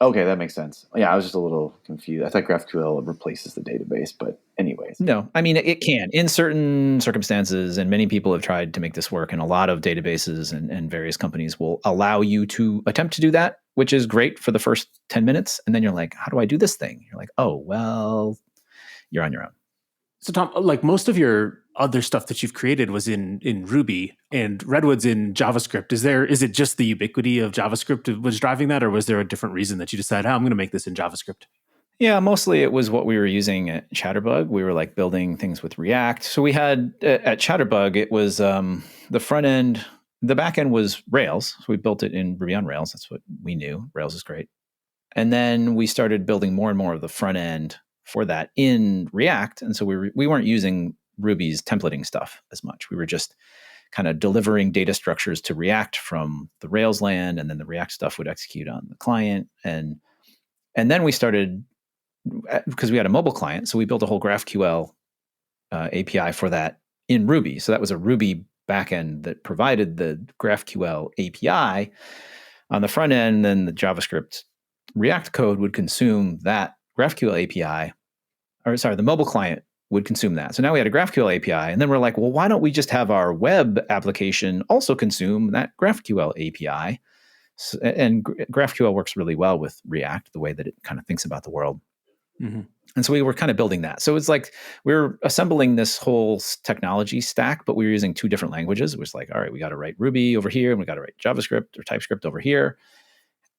Okay, that makes sense. Yeah, I was just a little confused. I thought GraphQL replaces the database, but anyways. No, I mean, it can in certain circumstances, and many people have tried to make this work, and a lot of databases and various companies will allow you to attempt to do that, which is great for the first 10 minutes. And then you're like, how do I do this thing? You're like, oh, well, you're on your own. So Tom, like most of your other stuff that you've created was in Ruby, and Redwood's in JavaScript. Is it just the ubiquity of JavaScript was driving that, or was there a different reason that you decided, I'm going to make this in JavaScript? Yeah, mostly it was what we were using at Chatterbug. We were like building things with React. So we had at Chatterbug, it was the front end, the back end was Rails. So we built it in Ruby on Rails. That's what we knew. Rails is great. And then we started building more and more of the front end for that in React. And so we weren't using Ruby's templating stuff as much. We were just kind of delivering data structures to React from the Rails land, and then the React stuff would execute on the client. And then we started, because we had a mobile client, so we built a whole GraphQL API for that in Ruby. So that was a Ruby backend that provided the GraphQL API on the front end. Then the JavaScript React code would consume that GraphQL API, the mobile client would consume that. So now we had a GraphQL API, and then we're like, well, why don't we just have our web application also consume that GraphQL API? So, and GraphQL works really well with React, the way that it kind of thinks about the world. Mm-hmm. And so we were kind of building that. So it's like we were assembling this whole technology stack, but we were using two different languages. It was like, all right, we got to write Ruby over here, and we got to write JavaScript or TypeScript over here.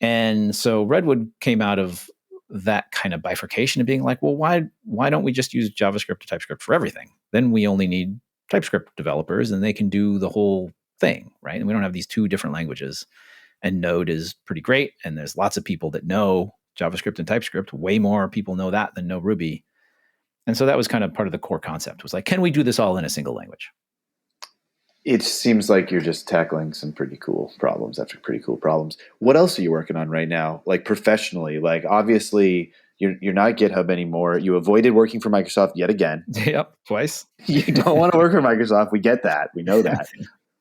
And so Redwood came out of that kind of bifurcation of being like, well, why don't we just use JavaScript or TypeScript for everything? Then we only need TypeScript developers, and they can do the whole thing, right? And we don't have these two different languages. And Node is pretty great, and there's lots of people that know JavaScript and TypeScript. Way more people know that than know Ruby. And so that was kind of part of the core concept, was like, can we do this all in a single language? It seems like you're just tackling some pretty cool problems after pretty cool problems. What else are you working on right now? Like professionally, like obviously you're not GitHub anymore. You avoided working for Microsoft yet again. Yep, twice. You don't want to work for Microsoft. We get that. We know that.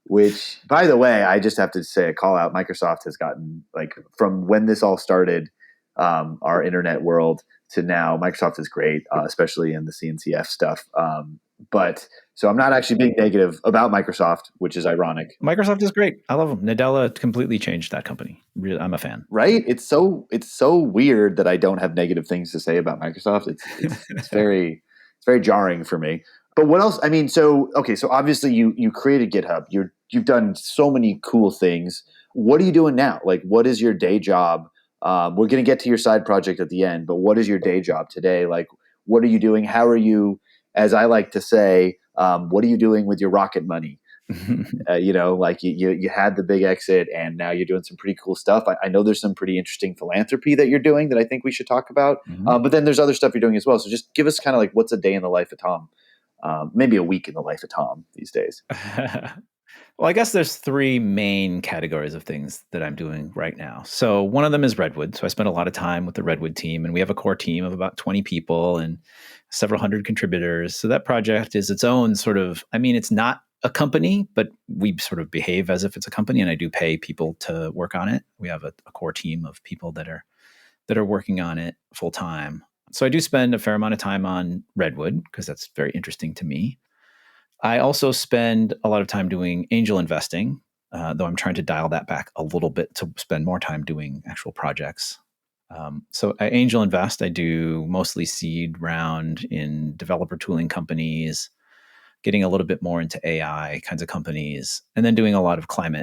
Which, by the way, I just have to say a call out. Microsoft has gotten, like, from when this all started, our internet world to now, Microsoft is great, especially in the CNCF stuff. But so I'm not actually being negative about Microsoft, which is ironic. Microsoft is great. I love them. Nadella completely changed that company. Really, I'm a fan. Right? It's so weird that I don't have negative things to say about Microsoft. It's very jarring for me. But what else? I mean, so obviously you created GitHub. You've done so many cool things. What are you doing now? Like, what is your day job? We're going to get to your side project at the end, but what is your day job today? Like, what are you doing? How are you, as I like to say, what are you doing with your rocket money? Like you had the big exit, and now you're doing some pretty cool stuff. I know there's some pretty interesting philanthropy that you're doing that I think we should talk about. Mm-hmm. But then there's other stuff you're doing as well. So just give us kind of like, what's a day in the life of Tom? Maybe a week in the life of Tom these days. Well, I guess there's three main categories of things that I'm doing right now. So one of them is Redwood. So I spend a lot of time with the Redwood team, and we have a core team of about 20 people and several hundred contributors. So that project is its own sort of, I mean, it's not a company, but we sort of behave as if it's a company, and I do pay people to work on it. We have a core team of people that are working on it full time. So I do spend a fair amount of time on Redwood because that's very interesting to me. I also spend a lot of time doing angel investing, though I'm trying to dial that back a little bit to spend more time doing actual projects. So I angel invest. I do mostly seed round in developer tooling companies, getting a little bit more into AI kinds of companies, and then doing a lot of trying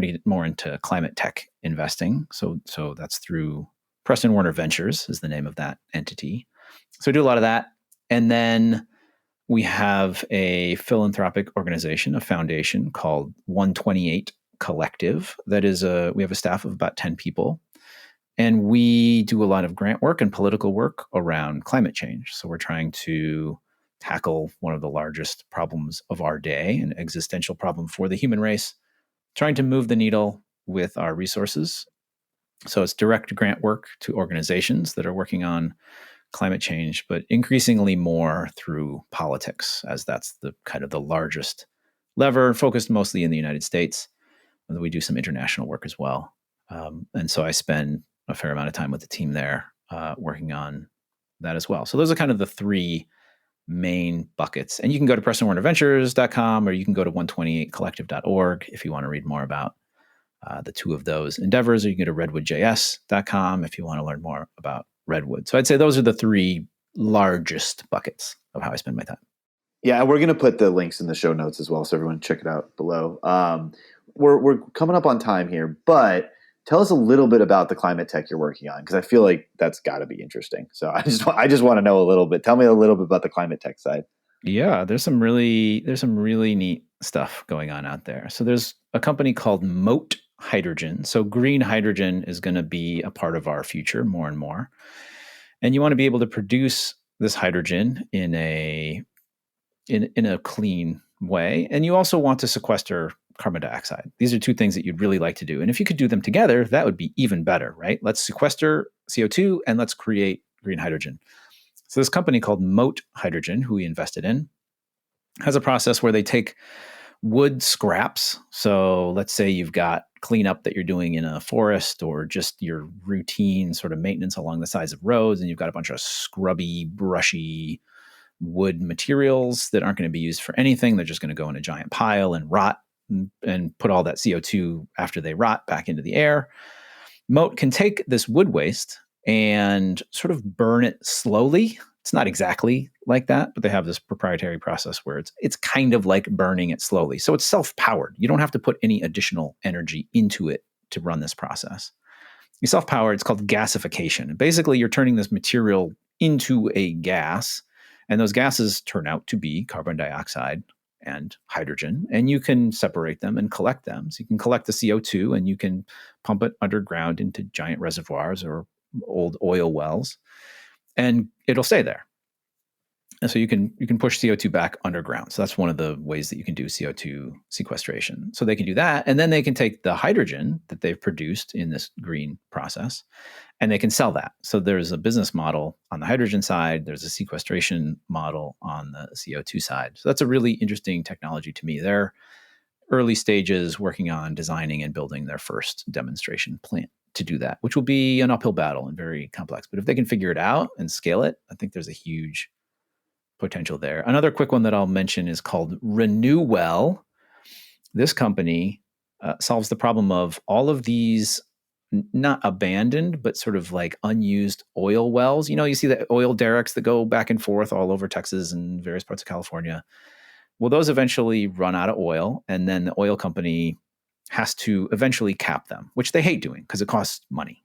to get more into climate tech investing. So that's through Preston-Werner Ventures is the name of that entity. So I do a lot of that. And then we have a philanthropic organization, a foundation called 128 Collective. That is we have a staff of about 10 people. And we do a lot of grant work and political work around climate change. So we're trying to tackle one of the largest problems of our day, an existential problem for the human race, trying to move the needle with our resources. So it's direct grant work to organizations that are working on climate change, but increasingly more through politics, as that's the kind of the largest lever, focused mostly in the United States. We do some international work as well. And so I spend a fair amount of time with the team there working on that as well. So those are kind of the three main buckets. And you can go to PrestonWernerVentures.com, or you can go to 128collective.org if you want to read more about the two of those endeavors, or you can go to redwoodjs.com if you want to learn more about Redwood. So I'd say those are the three largest buckets of how I spend my time. Yeah, we're going to put the links in the show notes as well, so everyone check it out below. We're coming up on time here, but tell us a little bit about the climate tech you're working on, because I feel like that's got to be interesting. So I just want to know a little bit. Tell me a little bit about the climate tech side. Yeah, there's some really neat stuff going on out there. So there's a company called Moat Hydrogen. So green hydrogen is going to be a part of our future more and more. And you want to be able to produce this hydrogen in a clean way. And you also want to sequester carbon dioxide. These are two things that you'd really like to do. And if you could do them together, that would be even better, right? Let's sequester CO2 and let's create green hydrogen. So this company called Moat Hydrogen, who we invested in, has a process where they take wood scraps. So let's say you've got cleanup that you're doing in a forest, or just your routine sort of maintenance along the sides of roads, and you've got a bunch of scrubby, brushy wood materials that aren't going to be used for anything. They're just going to go in a giant pile and rot and put all that CO2 after they rot back into the air. Moat can take this wood waste and sort of burn it slowly. It's not exactly like that, but they have this proprietary process where it's kind of like burning it slowly. So it's self-powered. You don't have to put any additional energy into it to run this process. You self-power, it's called gasification. Basically, you're turning this material into a gas, and those gases turn out to be carbon dioxide and hydrogen, and you can separate them and collect them. So you can collect the CO2 and you can pump it underground into giant reservoirs or old oil wells, and it'll stay there. And so you can push CO2 back underground. So that's one of the ways that you can do CO2 sequestration. So they can do that, and then they can take the hydrogen that they've produced in this green process, and they can sell that. So there's a business model on the hydrogen side. There's a sequestration model on the CO2 side. So that's a really interesting technology to me. They're early stages working on designing and building their first demonstration plant to do that, which will be an uphill battle and very complex. But if they can figure it out and scale it, I think there's a huge potential there. Another quick one that I'll mention is called Renewwell. This company solves the problem of all of these not abandoned, but sort of like unused oil wells. You know, you see the oil derricks that go back and forth all over Texas and various parts of California. Well, those eventually run out of oil, and then the oil company has to eventually cap them, which they hate doing because it costs money.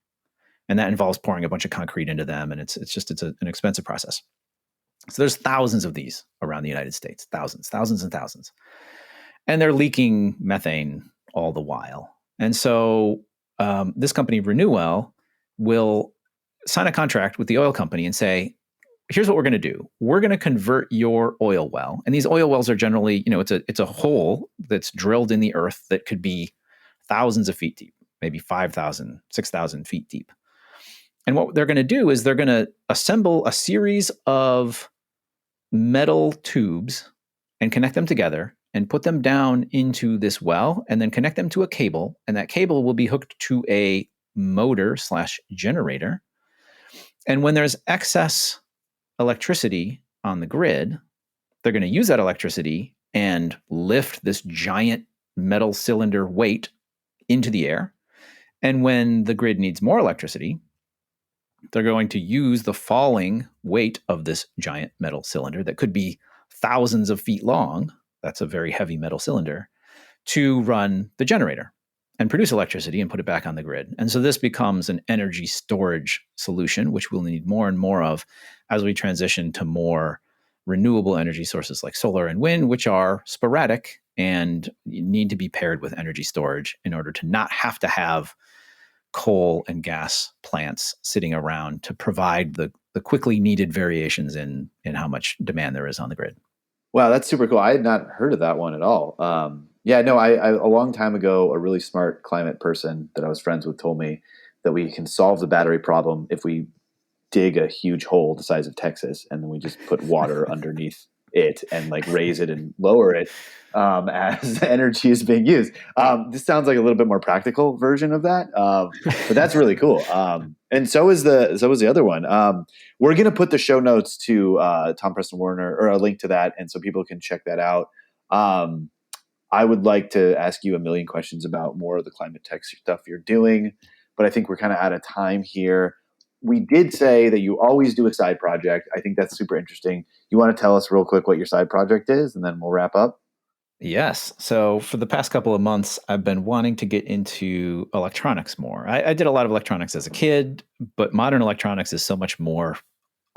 And that involves pouring a bunch of concrete into them, and it's an expensive process. So there's thousands of these around the United States, thousands and thousands. And they're leaking methane all the while. And so this company, Renewwell, will sign a contract with the oil company and say, here's what we're going to do. We're going to convert your oil well. And these oil wells are generally, it's a hole that's drilled in the earth that could be thousands of feet deep, maybe 5,000, 6,000 feet deep. And what they're going to do is they're going to assemble a series of metal tubes and connect them together and put them down into this well, and then connect them to a cable. And that cable will be hooked to a motor/generator. And when there's excess electricity on the grid, they're going to use that electricity and lift this giant metal cylinder weight into the air. And when the grid needs more electricity, they're going to use the falling weight of this giant metal cylinder that could be thousands of feet long. That's a very heavy metal cylinder, to run the generator and produce electricity and put it back on the grid. And so this becomes an energy storage solution, which we'll need more and more of as we transition to more renewable energy sources like solar and wind, which are sporadic and need to be paired with energy storage in order to not have to have coal and gas plants sitting around to provide the quickly needed variations in how much demand there is on the grid. Wow, that's super cool. I had not heard of that one at all. I a long time ago, a really smart climate person that I was friends with told me that we can solve the battery problem if we dig a huge hole the size of Texas, and then we just put water underneath it and like raise it and lower it as energy is being used. This sounds like a little bit more practical version of that, but that's really cool. And so is the other one. We're going to put the show notes to Tom Preston-Werner, or a link to that, and so people can check that out. I would like to ask you a million questions about more of the climate tech stuff you're doing, but I think we're kind of out of time here. We did say that you always do a side project. I think that's super interesting. You want to tell us real quick what your side project is, and then we'll wrap up? Yes. So for the past couple of months, I've been wanting to get into electronics more. I did a lot of electronics as a kid, but modern electronics is so much more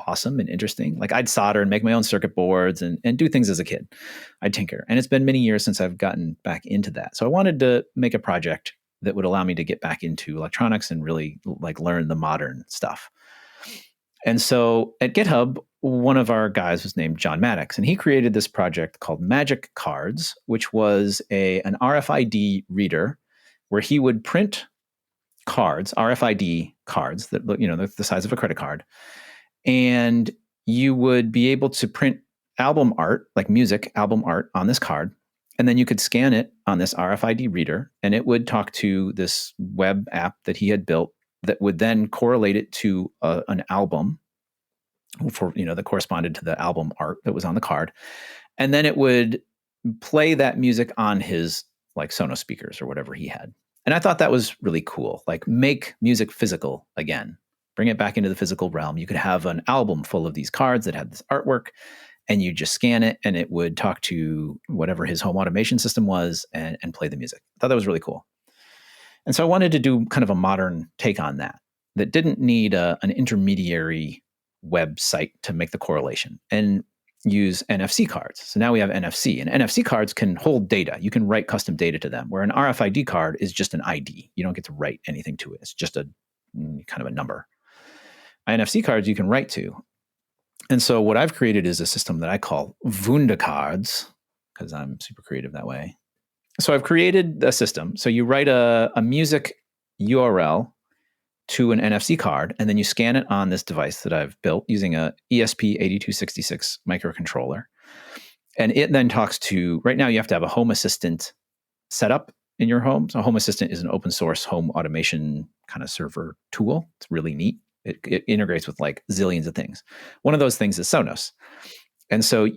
awesome and interesting. Like I'd solder and make my own circuit boards and do things as a kid. I'd tinker. And it's been many years since I've gotten back into that. So I wanted to make a project that would allow me to get back into electronics and really like learn the modern stuff. And so at GitHub, one of our guys was named John Maddox, and he created this project called Magic Cards, which was an RFID reader where he would print cards, RFID cards that the size of a credit card, and you would be able to print album art, like music album art, on this card, and then you could scan it on this RFID reader, and it would talk to this web app that he had built that would then correlate it to an album that corresponded to the album art that was on the card. And then it would play that music on his like Sonos speakers or whatever he had. And I thought that was really cool. Like make music physical again, bring it back into the physical realm. You could have an album full of these cards that had this artwork, and you just scan it and it would talk to whatever his home automation system was and play the music. I thought that was really cool. And so I wanted to do kind of a modern take on that didn't need an intermediary website to make the correlation, and use NFC cards. So now we have NFC, and NFC cards can hold data. You can write custom data to them, where an RFID card is just an ID. You don't get to write anything to it. It's just a kind of a number. NFC cards you can write to. And so what I've created is a system that I call Wundercards, because I'm super creative that way. So I've created a system. So you write a music URL to an NFC card, and then you scan it on this device that I've built using a ESP8266 microcontroller. And it then talks to, right now you have to have a Home Assistant set up in your home. So Home Assistant is an open source home automation kind of server tool. It's really neat. It integrates with like zillions of things. One of those things is Sonos. And so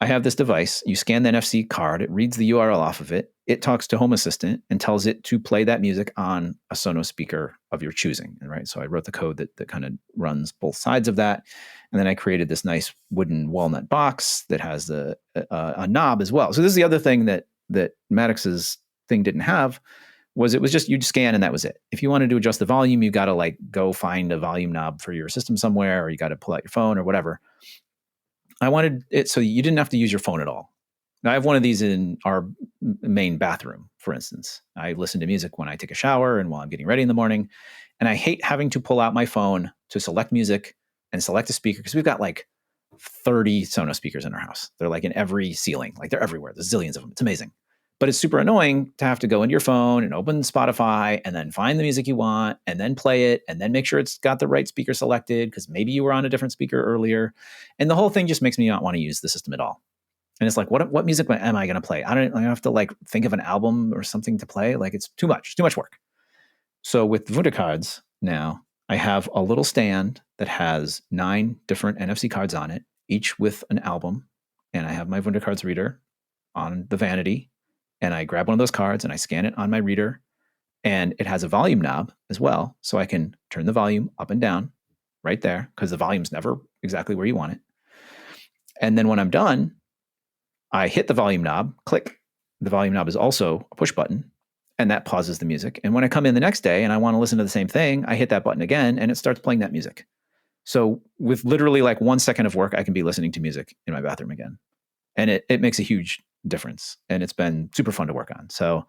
I have this device. You scan the NFC card. It reads the URL off of it. It talks to Home Assistant and tells it to play that music on a Sonos speaker of your choosing. And right, so I wrote the code that kind of runs both sides of that. And then I created this nice wooden walnut box that has a knob as well. So this is the other thing that Maddox's thing didn't have. It was just you'd scan and that was it. If you wanted to adjust the volume, you got to like go find a volume knob for your system somewhere, or you got to pull out your phone or whatever. I wanted it so you didn't have to use your phone at all. Now, I have one of these in our main bathroom, for instance. I listen to music when I take a shower and while I'm getting ready in the morning. And I hate having to pull out my phone to select music and select a speaker, because we've got like 30 Sonos speakers in our house. They're like in every ceiling, like they're everywhere. There's zillions of them. It's amazing. But it's super annoying to have to go into your phone and open Spotify and then find the music you want and then play it and then make sure it's got the right speaker selected, because maybe you were on a different speaker earlier. And the whole thing just makes me not want to use the system at all. And it's like, what music am I going to play? I don't have to like think of an album or something to play. Like it's too much work. So with Wundercards now, I have a little stand that has 9 different NFC cards on it, each with an album. And I have my Wundercards reader on the vanity. And I grab one of those cards and I scan it on my reader. And it has a volume knob as well. So I can turn the volume up and down right there, because the volume's never exactly where you want it. And then when I'm done, I hit the volume knob, click. The volume knob is also a push button, and that pauses the music. And when I come in the next day and I want to listen to the same thing, I hit that button again and it starts playing that music. So with literally like 1 second of work, I can be listening to music in my bathroom again. And it makes a huge difference. And it's been super fun to work on. So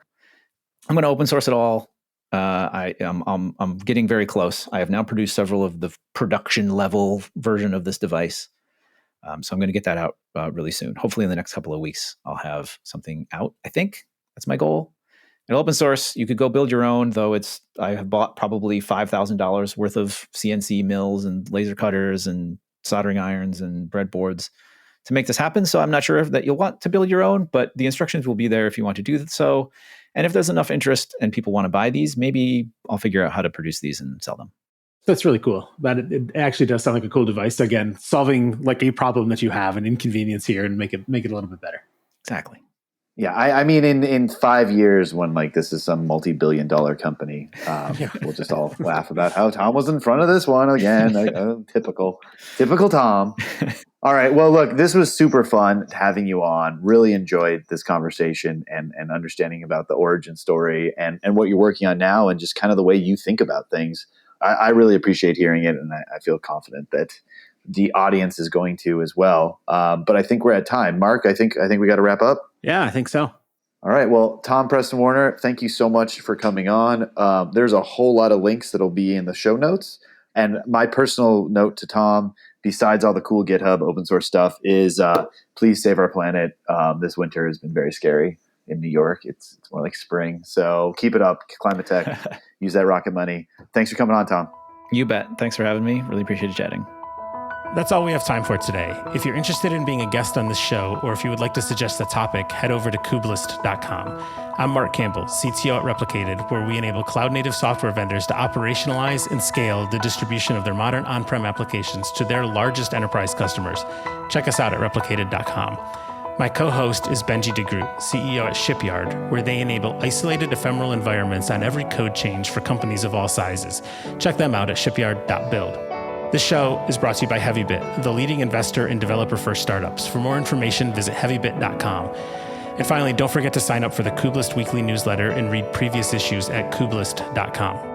I'm going to open source it all. I'm getting very close. I have now produced several of the production level version of this device. So I'm going to get that out really soon. Hopefully in the next couple of weeks, I'll have something out. I think that's my goal. And open source, you could go build your own, though I have bought probably $5,000 worth of CNC mills and laser cutters and soldering irons and breadboards to make this happen. So I'm not sure if that you'll want to build your own, but the instructions will be there if you want to do so. And if there's enough interest and people want to buy these, maybe I'll figure out how to produce these and sell them. That's really cool. That it actually does sound like a cool device. Again, solving like a problem that you have, an inconvenience here, and make it a little bit better. Exactly. Yeah, I mean, in 5 years, when like this is some multi-billion-dollar company, we'll just all laugh about how Tom was in front of this one again. Typical Tom. All right. Well, look, this was super fun having you on. Really enjoyed this conversation and understanding about the origin story and what you're working on now and just kind of the way you think about things. I really appreciate hearing it, and I feel confident that the audience is going to as well. But I think we're at time. Marc, I think we got to wrap up. Yeah, I think so. All right. Well, Tom Preston-Werner, thank you so much for coming on. There's a whole lot of links that'll be in the show notes. And my personal note to Tom, besides all the cool GitHub open source stuff, is please save our planet. This winter has been very scary in New York. It's more like spring. So keep it up. Climate tech. Use that rocket money. Thanks for coming on, Tom. You bet. Thanks for having me. Really appreciated chatting. That's all we have time for today. If you're interested in being a guest on this show, or if you would like to suggest a topic, head over to Kubelist.com. I'm Marc Campbell, CTO at Replicated, where we enable cloud-native software vendors to operationalize and scale the distribution of their modern on-prem applications to their largest enterprise customers. Check us out at Replicated.com. My co-host is Benjie DeGroot, CEO at Shipyard, where they enable isolated ephemeral environments on every code change for companies of all sizes. Check them out at shipyard.build. This show is brought to you by Heavybit, the leading investor in developer-first startups. For more information, visit heavybit.com. And finally, don't forget to sign up for the Kubelist weekly newsletter and read previous issues at kubelist.com.